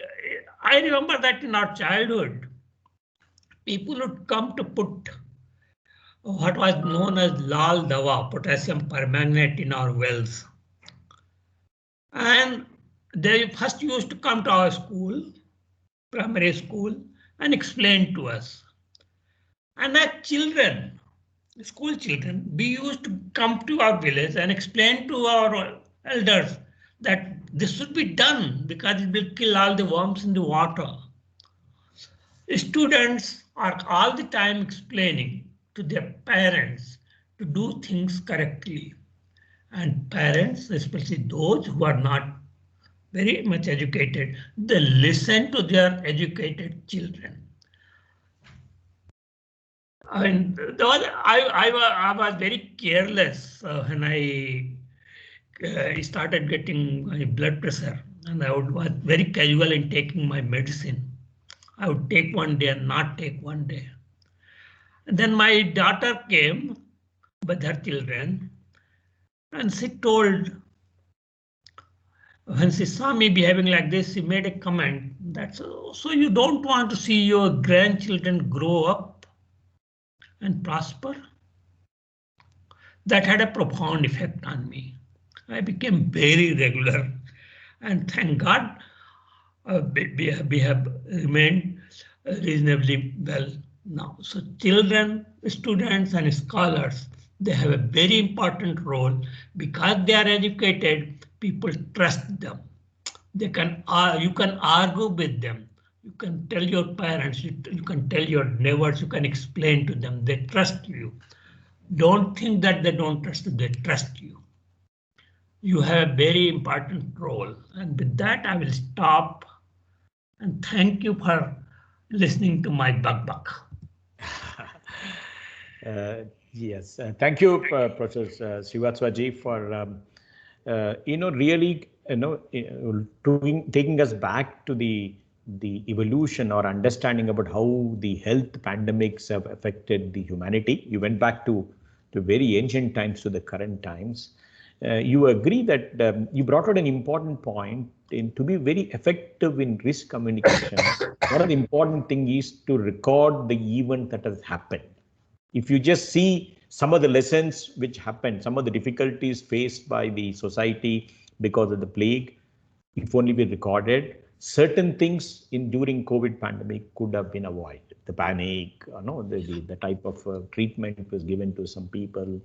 I remember that in our childhood, people would come to put what was known as lal dawa, potassium permanganate, in our wells. And they first used to come to our school, primary school, and explain to us. And as children, school children, we used to come to our village and explain to our elders that this should be done because it will kill all the worms in the water. Students are all the time explaining to their parents to do things correctly. And parents, especially those who are not very much educated, they listen to their educated children. And I was very careless when I started getting my blood pressure, and I was very casual in taking my medicine. I would take one day and not take one day. And then my daughter came with her children, and she told, when she saw me behaving like this, she made a comment that, so you don't want to see your grandchildren grow up and prosper? That had a profound effect on me. I became very regular, and thank God we have remained reasonably well now. So children, students, and scholars, they have a very important role because they are educated. People trust them. They can you can argue with them. You can tell your parents, you can tell your neighbors, you can explain to them. They trust you. Don't think that they don't trust you. They trust you. You have a very important role. And with that, I will stop. And thank you for listening to my buck. Yes, thank you, Professor Srivastava, for really taking us back to the evolution or understanding about how the health pandemics have affected the humanity. You went back to very ancient times to the current times, you agree that you brought out an important point. To be very effective in risk communication, one of the important thing is to record the event that has happened. If you just see some of the lessons which happened, some of the difficulties faced by the society because of the plague, if only we recorded, certain things during COVID pandemic could have been avoided. The panic, the type of treatment was given to some people.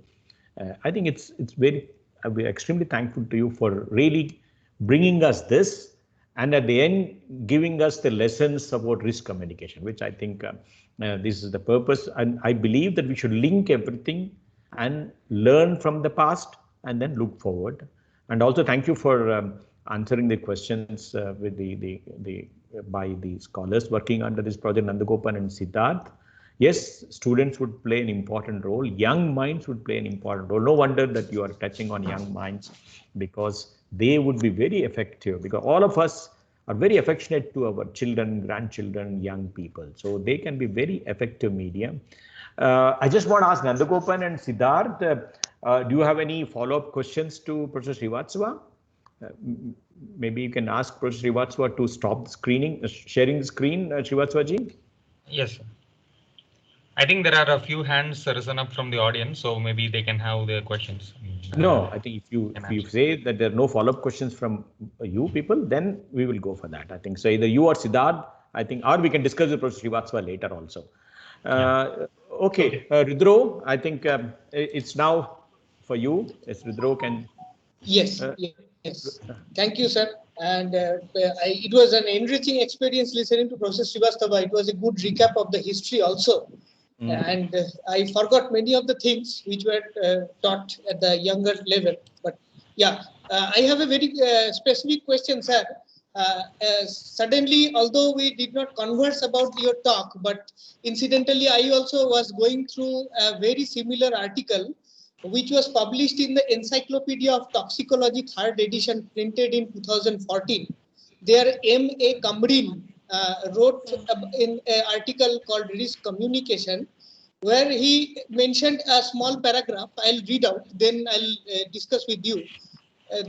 I think it's very, we're extremely thankful to you for really bringing us this, and at the end giving us the lessons about risk communication, which I think this is the purpose. And I believe that we should link everything and learn from the past and then look forward. And also thank you for answering the questions with by the scholars working under this project, Nandagopan and Siddharth. Yes, students would play an important role. Young minds would play an important role. No wonder that you are touching on young minds, because they would be very effective, because all of us are very affectionate to our children, grandchildren, young people. So they can be very effective medium. I just want to ask Nandagopan and Siddharth, do you have any follow-up questions to Professor Srivastava? Maybe you can ask Professor Srivastava to stop the screening, sharing the screen, Srivastava ji. Yes, sir. I think there are a few hands risen up from the audience, so maybe they can have their questions. No, I think if you say that there are no follow-up questions from you people, then we will go for that. I think so. Either you or Siddharth, I think, or we can discuss with Professor Srivastava later also. Okay, Rudro, I think it's now for you. Yes, Rudro can. Yes, yes. Thank you, sir. And it was an enriching experience listening to Professor Srivastava. It was a good recap of the history also. And I forgot many of the things which were taught at the younger level. But yeah, I have a very specific question, sir. Suddenly, although we did not converse about your talk, but incidentally, I also was going through a very similar article, which was published in the Encyclopedia of Toxicology, 3rd edition, printed in 2014. There, M.A. Kamrin wrote in an article called Risk Communication, where he mentioned a small paragraph. I'll read out, then I'll discuss with you.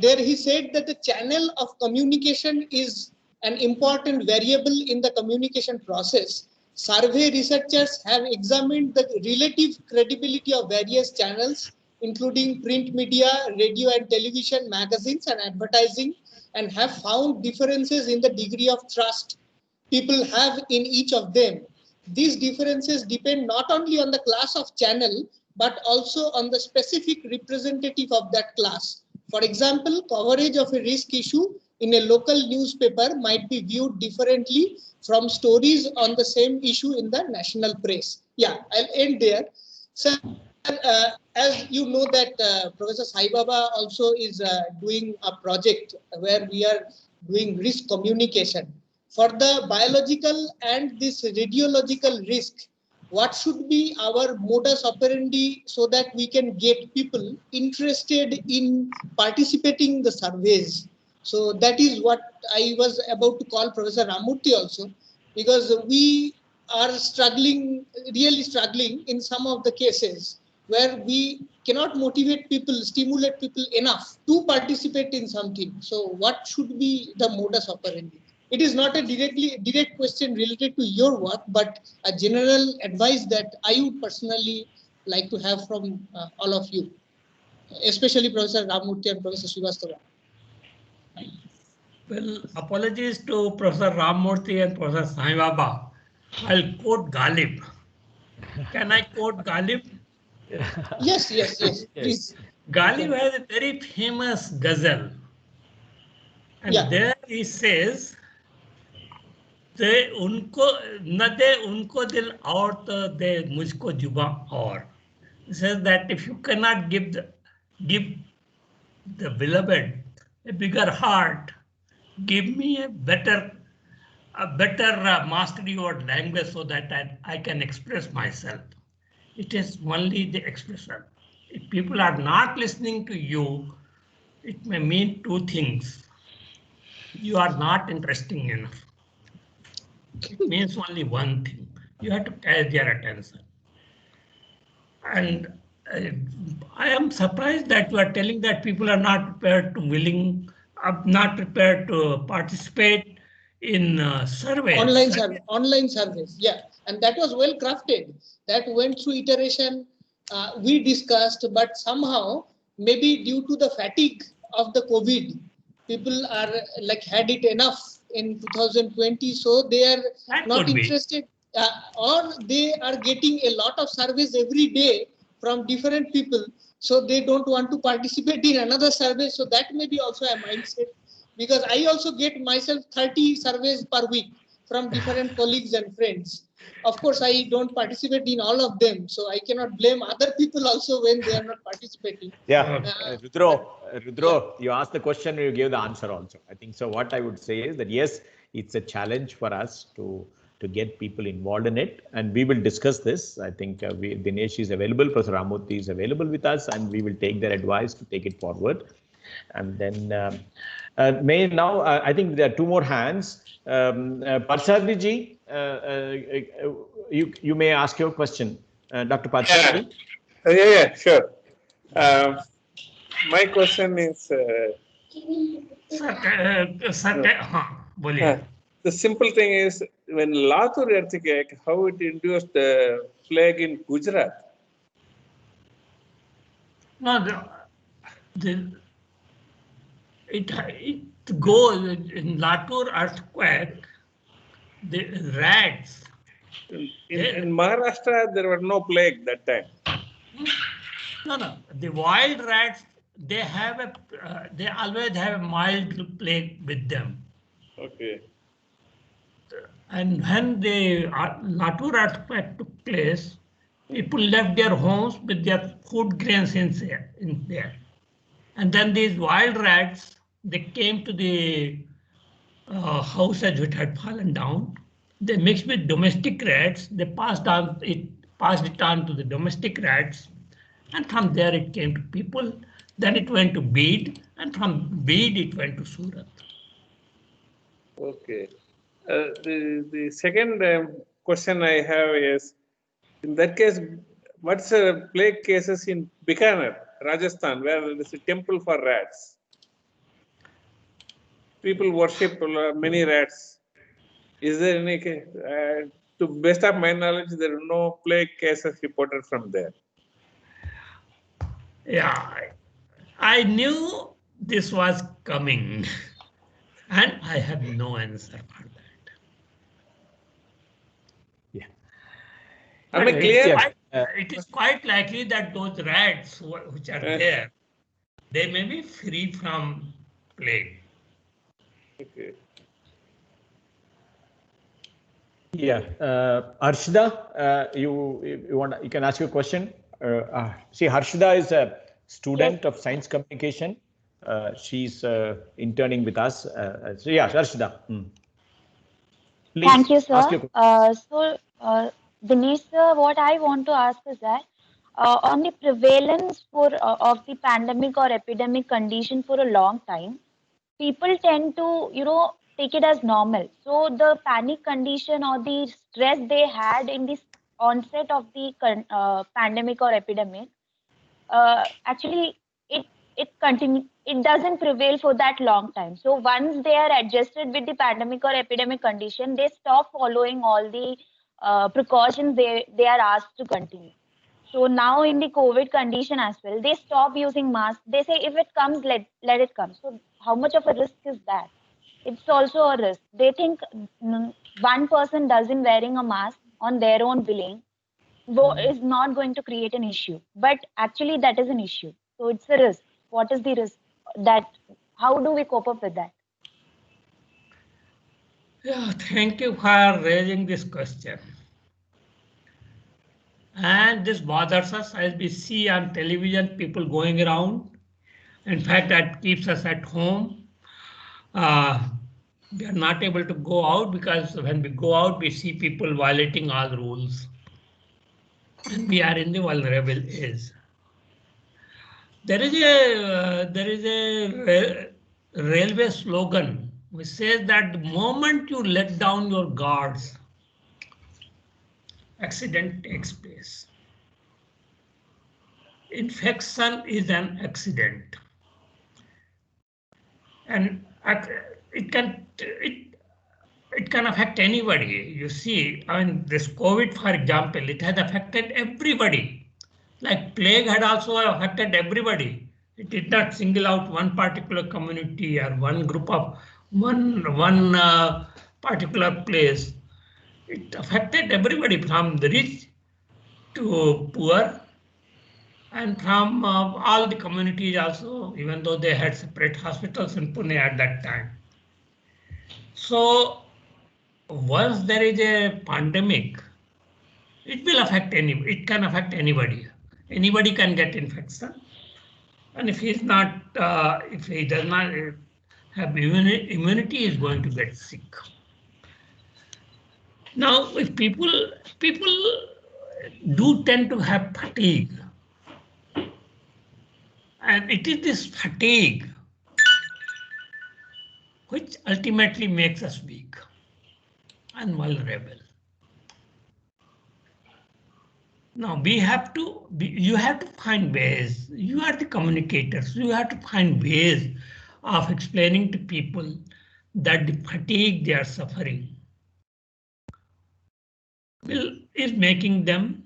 There he said that the channel of communication is an important variable in the communication process. Survey researchers have examined the relative credibility of various channels, including print media, radio and television, magazines and advertising, and have found differences in the degree of trust people have in each of them. These differences depend not only on the class of channel, but also on the specific representative of that class. For example, coverage of a risk issue in a local newspaper might be viewed differently from stories on the same issue in the national press. Yeah, I'll end there. So, as you know that Professor Sai Baba also is doing a project where we are doing risk communication. For the biological and this radiological risk, what should be our modus operandi so that we can get people interested in participating in the surveys? So that is what I was about to call Professor Ramurthy also, because we are struggling, really struggling in some of the cases where we cannot motivate people, stimulate people enough to participate in something. So what should be the modus operandi? It is not a direct question related to your work, but a general advice that I would personally like to have from all of you, especially Professor Ramurthy and Professor Srivastava. Well, apologies to Professor Ramurthy and Professor Sai Baba. I'll quote Ghalib. Can I quote Ghalib? Yes, please. Ghalib has a very famous ghazal. And there he says, दे उनको न दे उनको दिल और तो दे मुझको जुबां और. He says that if you cannot give the beloved a bigger heart, give me a better mastery over language so that I can express myself. It is only the expression. If people are not listening to you, it may mean two things. You are not interesting enough. It means only one thing. You have to catch their attention. And I am surprised that you are telling that people are not prepared to not prepared to participate in surveys. Online surveys, yeah, and that was well crafted. That went through iteration. We discussed, but somehow maybe due to the fatigue of the COVID, people are like had it enough in 2020, so they are That not could be. interested, or they are getting a lot of surveys every day from different people, so they don't want to participate in another survey. So that may be also a mindset, because I also get myself 30 surveys per week from different colleagues and friends. Of course, I don't participate in all of them, so I cannot blame other people also when they are not participating. Yeah, Rudro, Yeah. you asked the question, you gave the answer also. I think so. What I would say is that yes, it's a challenge for us to get people involved in it, and we will discuss this. I think Dinesh is available, Professor Ramurthy is available with us, and we will take their advice to take it forward. And then I think there are two more hands. Parshadji ji, you may ask your question, Dr. Parshadji. Yeah, sure. My question is, the simple thing is, when Latur earthquake, how it induced the plague in Gujarat? No, it goes in Latur earthquake. The rats. In Maharashtra, there were no plague that time. No. The wild rats, they have they always have a mild plague with them. Okay. And when the Latur earthquake took place, people left their homes with their food grains in there. And then these wild rats, they came to the houses which had fallen down. They mixed with domestic rats. They passed it on to the domestic rats, and from there it came to people. Then it went to Bede, and from Bede it went to Surat. Okay. The second question I have is, in that case, what's the plague cases in Bikaner, Rajasthan, where there is a temple for rats? People worship many rats. Is there any case? To best of my knowledge, there are no plague cases reported from there. Yeah, I knew this was coming, and I have no answer for that. Yeah. Am I clear? It is quite likely that those rats which are there, they may be free from plague. Okay. Yeah, Harshda, you can ask your question. See, Harshda is a student of science communication. She's interning with us. So yeah, Harshda. Please. Thank you, sir. Ask your question. Dinesh, sir, what I want to ask is that on the prevalence of the pandemic or epidemic condition for a long time, people tend to, take it as normal. So the panic condition or the stress they had in the onset of the pandemic or epidemic, actually it doesn't prevail for that long time. So once they are adjusted with the pandemic or epidemic condition, they stop following all the precautions they are asked to continue. So now in the COVID condition as well, they stop using masks. They say if it comes, let it come. So how much of a risk is that? It's also a risk. They think one person doesn't wearing a mask on their own willing is not going to create an issue, but actually that is an issue. So it's a risk. What is the risk? How do we cope up with that? Yeah, thank you for raising this question. And this bothers us as we see on television people going around. In fact, that keeps us at home. We are not able to go out because when we go out, we see people violating all rules. And we are in the vulnerable age. There is a railway slogan which says that the moment you let down your guards, accident takes place. infection is an accident, and it can affect anybody. You see, I mean, this COVID, for example, it has affected everybody. Like plague had also affected everybody. It did not single out one particular community or one group of one particular place. It affected everybody from the rich to poor, and from all the communities also, even though they had separate hospitals in Pune at that time. So once there is a pandemic, it will affect it can affect anybody. Anybody can get infection. And if he's not, if he does not have immunity, he is going to get sick. Now, if people do tend to have fatigue, and it is this fatigue which ultimately makes us weak and vulnerable. Now we have to, you have to find ways, you are the communicators, you have to find ways of explaining to people that the fatigue they are suffering is making them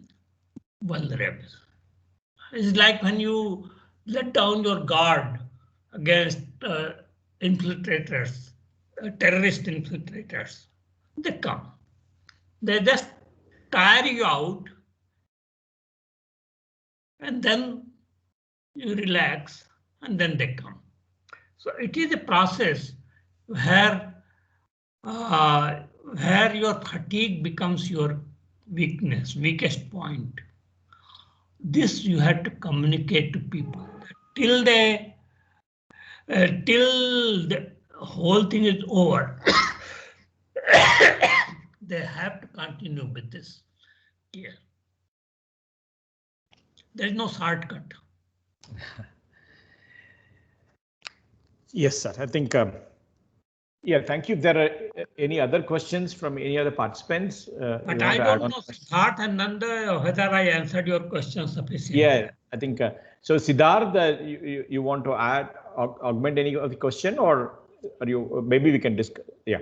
vulnerable. It's like when you let down your guard against infiltrators, terrorist infiltrators. They come. They just tire you out, and then you relax, and then they come. So it is a process where your fatigue becomes your weakness, weakest point. This you have to communicate to people till the whole thing is over. They have to continue with this care. There is no shortcut. Yes, sir. I think, yeah, thank you. If there are any other questions from any other participants? But I don't know, Siddharth and Nanda, whether I answered your question sufficiently. Yeah, I think, so Siddharth, you want to add, augment any of the question, or are you, maybe we can discuss, yeah.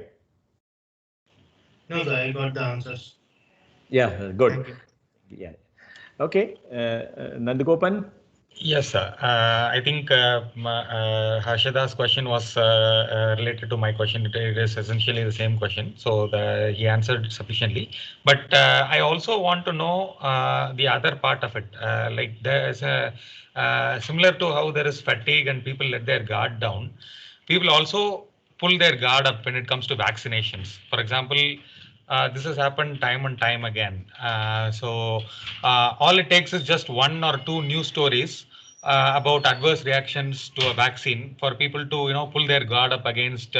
No, sir, I got the answers. Yeah, good. Yeah. Okay, Nandagopan. Yes, sir. I think Harshada's question was related to my question. It is essentially the same question, so he answered sufficiently. But I also want to know the other part of it. Like there is a similar to how there is fatigue and people let their guard down. People also pull their guard up when it comes to vaccinations. For example, this has happened time and time again. So all it takes is just one or two news stories about adverse reactions to a vaccine for people to pull their guard up against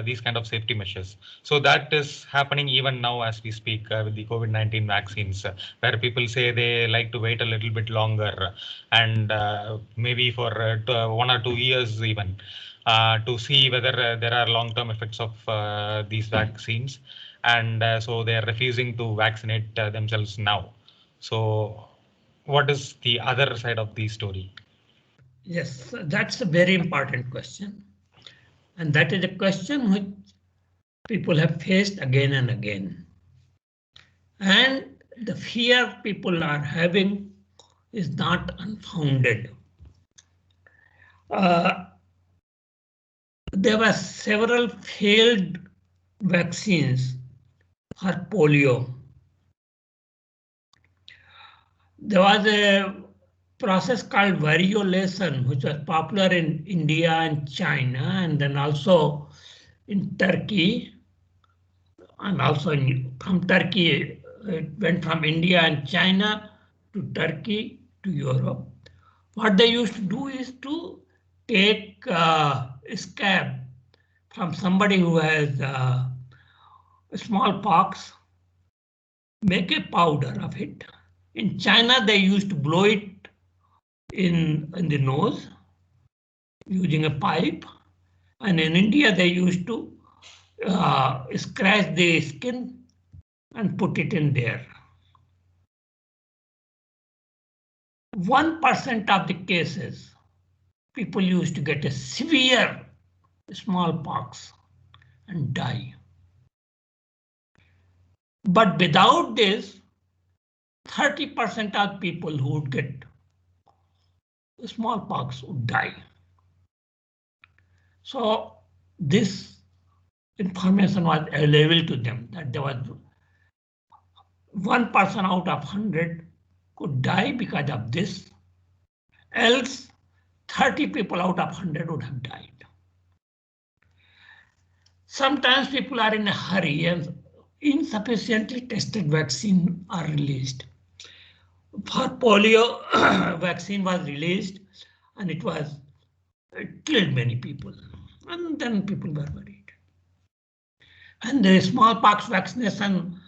these kind of safety measures. So that is happening even now as we speak with the COVID-19 vaccines, where people say they like to wait a little bit longer and maybe for 1 or 2 years even to see whether there are long-term effects of these vaccines. And so they are refusing to vaccinate themselves now. So what is the other side of the story? Yes, that's a very important question. And that is a question which people have faced again and again. And the fear people are having is not unfounded. There were several failed vaccines for polio. There was a process called variolation, which was popular in India and China, and then also in Turkey, and also from Turkey, it went from India and China to Turkey to Europe. What they used to do is to take a scab from somebody who has smallpox, make a powder of it. In China, they used to blow it in the nose using a pipe, and in India they used to scratch the skin and put it in there. 1% of the cases, people used to get a severe smallpox and die. But without this, 30% of people who would get smallpox would die. So this information was available to them, that there was 1 person out of 100 could die because of this, else 30 people out of 100 would have died. Sometimes people are in a hurry and insufficiently tested vaccine are released. For polio, vaccine was released and it killed many people. And then people were worried. And the smallpox vaccination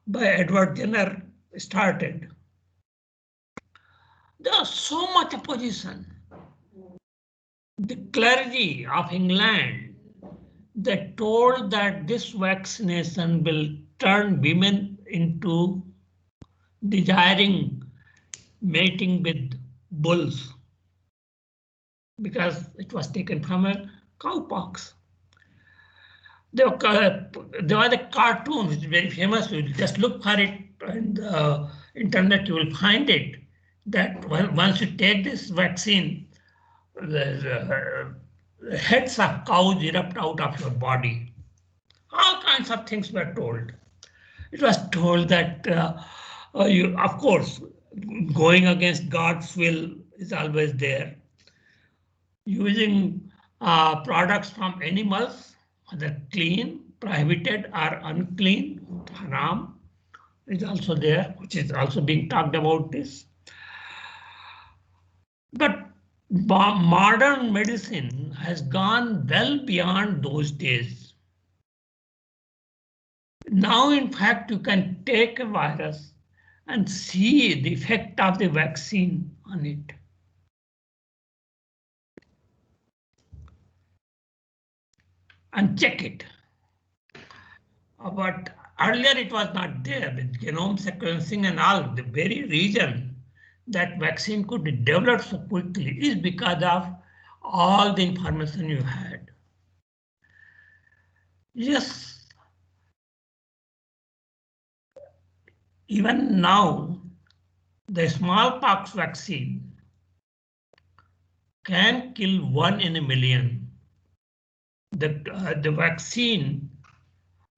by Edward Jenner started. There was so much opposition. The clergy of England, they told that this vaccination will turn women into desiring mating with bulls because it was taken from a cowpox. There was a cartoon which is very famous. You just look for it on the internet, you will find it. That once you take this vaccine, the heads of cows erupt out of your body. All kinds of things were told. It was told that you, of course, going against God's will is always there. Using products from animals, whether clean, prohibited, or unclean, haram, is also there, which is also being talked about this. But modern medicine has gone well beyond those days. Now, in fact, you can take a virus and see the effect of the vaccine on it. And check it. But earlier it was not there with genome sequencing and all. The very reason that vaccine could be developed so quickly is because of all the information you had. Yes, even now, the smallpox vaccine can kill 1 in a million. The vaccine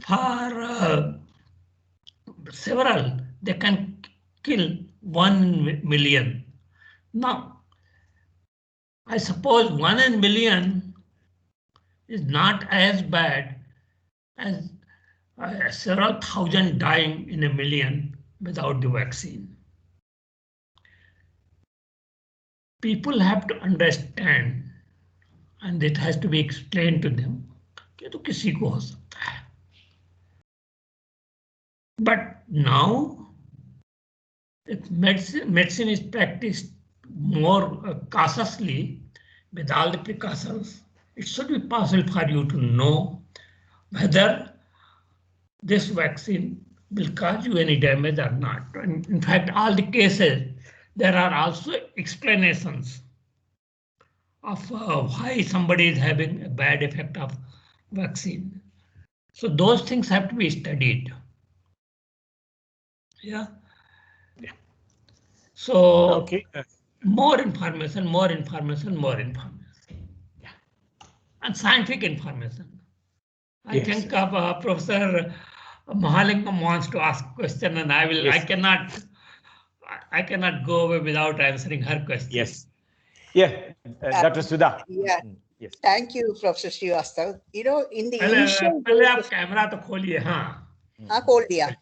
for several, they can kill 1 million. Now, I suppose 1 in a million is not as bad as several thousand dying in a million without the vaccine. People have to understand, and it has to be explained to them, कि तो किसी को हो सकता है. But now, if medicine is practiced more cautiously with all the precautions, it should be possible for you to know whether this vaccine will cause you any damage or not. And in fact, all the cases, there are also explanations of why somebody is having a bad effect of vaccine. So those things have to be studied. Yeah. Yeah. So okay. More information, more information, more information. Yeah. And scientific information. I think Professor Mahalingam wants to ask a question, and I will. Yes. I cannot go away without answering her question. Yes. Yeah, Dr. Sudha. Yeah. Yes. Thank you, Professor Srivastav. You know, in the initial days camera to kholiye, khol diya.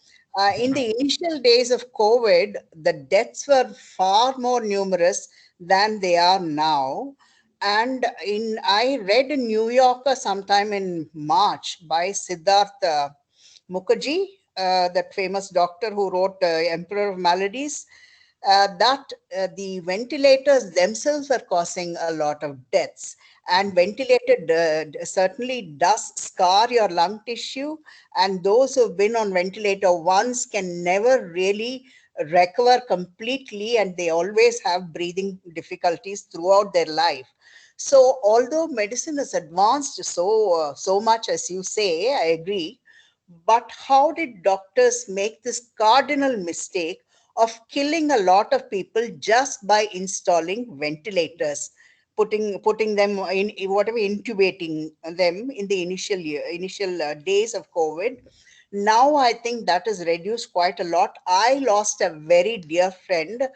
In the initial days of COVID, the deaths were far more numerous than they are now. And I read in New Yorker sometime in March by Siddhartha Mukherjee, that famous doctor who wrote Emperor of Maladies, that the ventilators themselves are causing a lot of deaths. And ventilated certainly does scar your lung tissue. And those who've been on ventilator once can never really recover completely, and they always have breathing difficulties throughout their life. So although medicine has advanced so much, as you say, I agree, but how did doctors make this cardinal mistake of killing a lot of people just by installing ventilators, putting them in whatever, intubating them in the initial days of COVID? Now I think that is reduced quite a lot. I lost a very dear friend,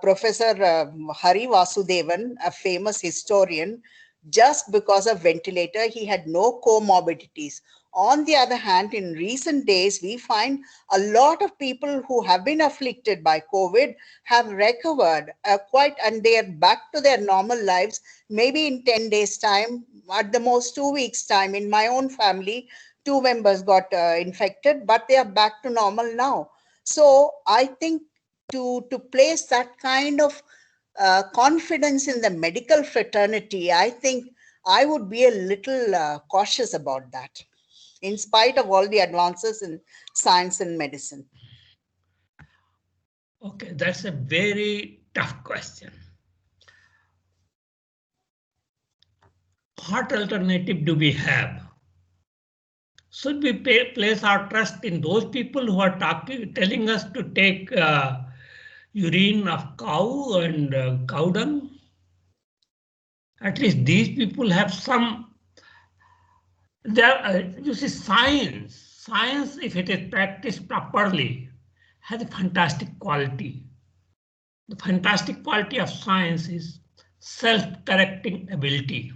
Professor Hari Vasudevan, a famous historian, just because of ventilator. He had no comorbidities. On the other hand, in recent days, we find a lot of people who have been afflicted by COVID have recovered quite, and they are back to their normal lives, maybe in 10 days' time, at the most 2 weeks' time. In my own family, 2 members got infected, but they are back to normal now. So I think to place that kind of confidence in the medical fraternity, I think I would be a little cautious about that, in spite of all the advances in science and medicine. Okay, that's a very tough question. What alternative do we have? Should we place our trust in those people who are telling us to take urine of cow and cow dung? At least these people have some. You see, science, if it is practiced properly, has a fantastic quality. The fantastic quality of science is self-correcting ability.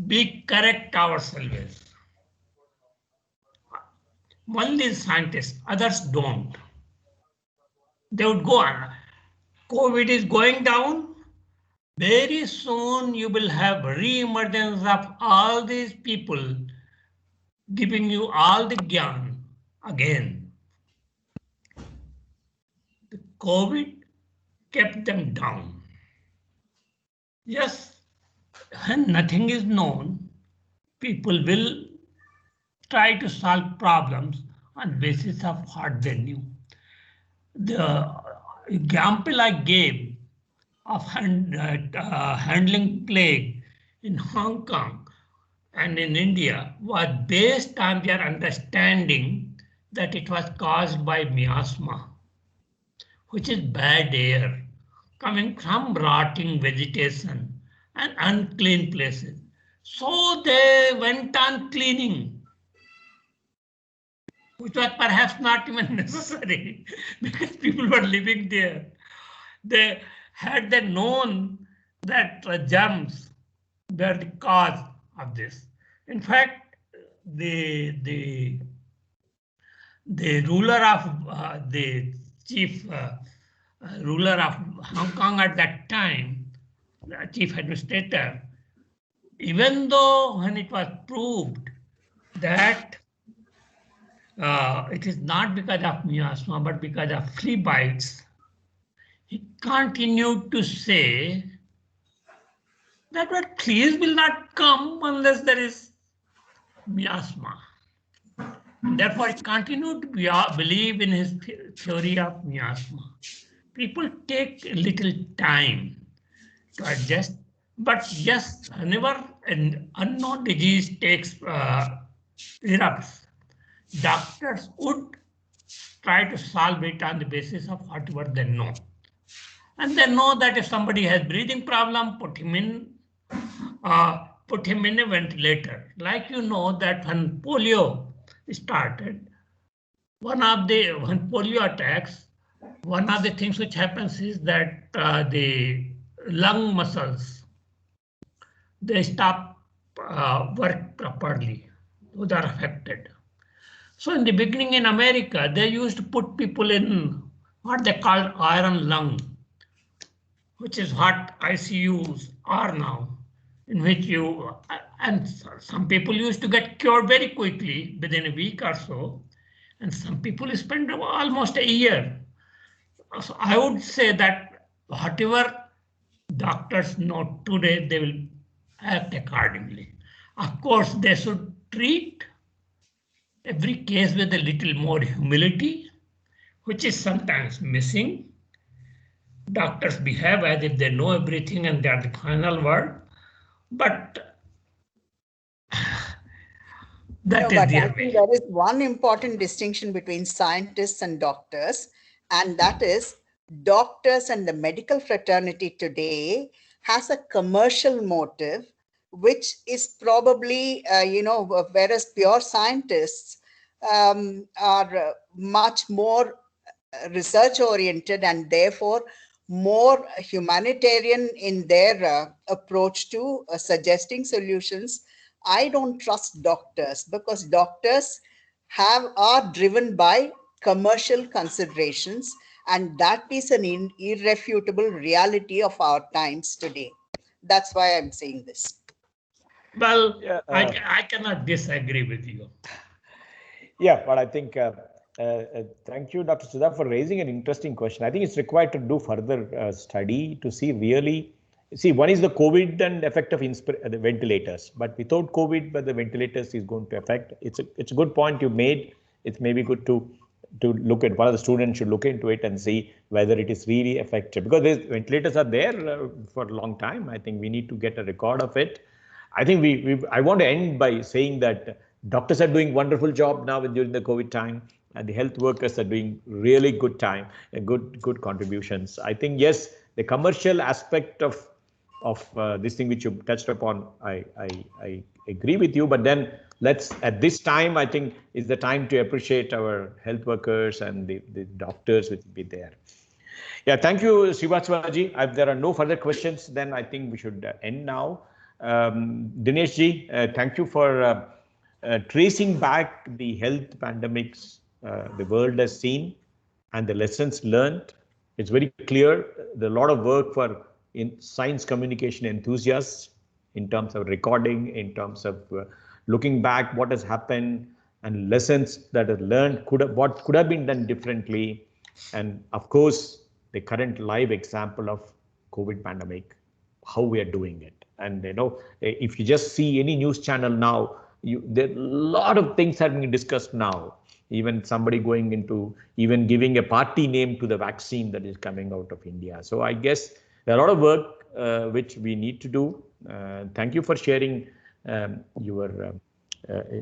We correct ourselves. Only scientists, others don't. They would go on. COVID is going down. Very soon you will have re-emergence of all these people giving you all the gyan again. The COVID kept them down. Yes, when nothing is known, people will try to solve problems on basis of what they knew. The example I gave of handling plague in Hong Kong and in India was based on their understanding that it was caused by miasma, which is bad air coming from rotting vegetation and unclean places. So they went on cleaning, which was perhaps not even necessary because people were living there. Had they known that germs were the cause of this. In fact, the ruler of the chief ruler of Hong Kong at that time, the chief administrator, even though when it was proved that it is not because of miasma but because of flea bites, he continued to say that fleas will not come unless there is miasma. Therefore, he continued to believe in his theory of miasma. People take a little time to adjust, but yes, whenever an unknown disease erupts, doctors would try to solve it on the basis of whatever they know. And they know that if somebody has breathing problem, put him in a ventilator. Like you know that when polio started, when polio attacks, one of the things which happens is that the lung muscles, they stop work properly. Those are affected. So in the beginning in America, they used to put people in what they call iron lung, which is what ICUs are now, in which and some people used to get cured very quickly within a week or so, and some people spend almost a year. So I would say that whatever doctors know today, they will act accordingly. Of course, they should treat every case with a little more humility. which is sometimes missing. Doctors behave as if they know everything and they are the final word, but that is But their I think way. there is one important distinction between scientists and doctors, and that is doctors and the medical fraternity today has a commercial motive, which is probably, whereas pure scientists are much more research oriented and therefore more humanitarian in their approach to suggesting solutions. I don't trust doctors because doctors are driven by commercial considerations, and that is an irrefutable reality of our times today. That's why I'm saying this. Well, Yeah, I cannot disagree with you. Yeah, but I think thank you, Dr. Sudha, for raising an interesting question. I think it's required to do further study to see really. See, one is the COVID and effect of the ventilators, but without COVID, but the ventilators is going to affect. It's a good point you made. It's maybe good to look at, one of the students should look into it and see whether it is really effective, because these ventilators are there for a long time. I think we need to get a record of it. I think I want to end by saying that doctors are doing wonderful job now during the COVID time, and the health workers are doing really good time and good contributions. I think yes, the commercial aspect of this thing which you touched upon, I agree with you. But then let's, at this time, I think is the time to appreciate our health workers and the doctors which will be there. Yeah, thank you, Srivastavaji. If there are no further questions, then I think we should end now. Dinesh ji, thank you for tracing back the health pandemics the world has seen and the lessons learned. It's very clear. There's a lot of work for science communication enthusiasts in terms of recording, in terms of looking back what has happened and lessons that are learned, what could have been done differently, and of course the current live example of COVID pandemic, how we are doing it. And if you just see any news channel now, there are a lot of things are being discussed now. Even somebody going into even giving a party name to the vaccine that is coming out of India. So I guess there are a lot of work which we need to do. Thank you for sharing your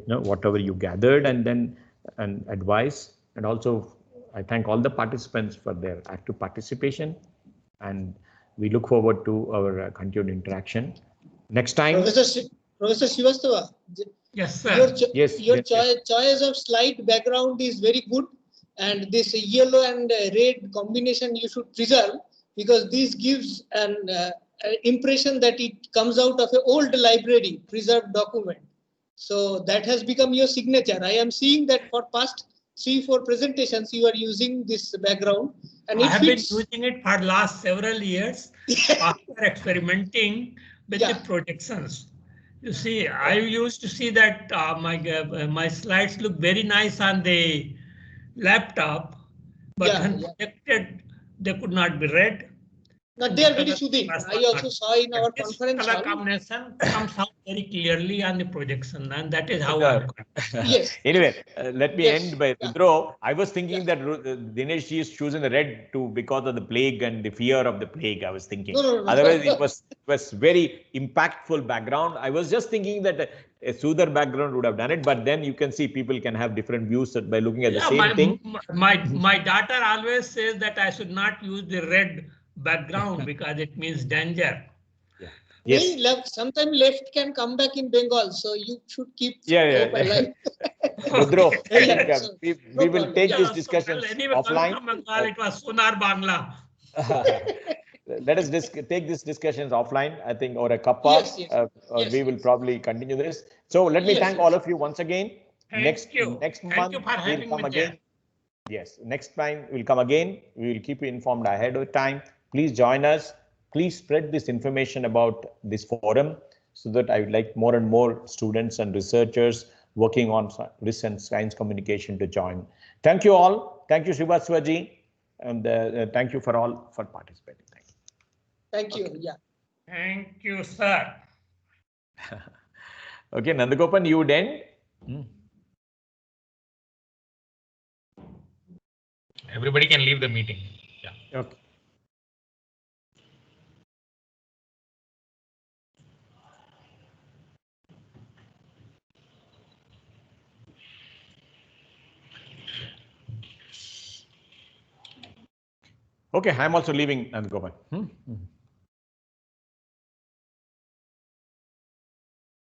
whatever you gathered and advice. And also I thank all the participants for their active participation, and we look forward to our continued interaction. Next time. Professor Srivastava, yes, sir. Your choice of slide background is very good, and this yellow and red combination you should preserve, because this gives an impression that it comes out of an old library preserved document. So that has become your signature. I am seeing that for past 3-4 presentations you are using this background, and I have been using it for last several years after experimenting with the projections. You see, I used to see that my slides look very nice on the laptop, but when projected, they could not be read. No, they are very soothing. I also saw in our conference hall. Combination comes out very clearly on the projection, and that is how I yes. Anyway, let me end by Rudro. I was thinking that Dinesh is choosing the red because of the plague and the fear of the plague. I was thinking. No. Otherwise, it was very impactful background. I was just thinking that a soother background would have done it, but then you can see people can have different views by looking at the same thing. My daughter always says that I should not use the red background because it means danger. Yes. Sometimes left can come back in Bengal, so you should keep hope alive. Rudro, we will take this discussion offline. From Bengal, it was Sonar Bangla. Let us take this discussions offline, I think, or a cuppa. We will probably continue this. So let me thank all of you once again. Next month we'll come again. Yes, next time we'll come again. We will keep you informed ahead of time. Please join us. Please spread this information about this forum so that I would like more and more students and researchers working on risk and science communication to join. Thank you all. Thank you, Srivastavaji. And thank you for all for participating. Thank you. Yeah. Thank you, sir. Okay, Nandagopan, you would end. Everybody can leave the meeting. Yeah. Okay. Okay, I'm also leaving, Nand Gopal.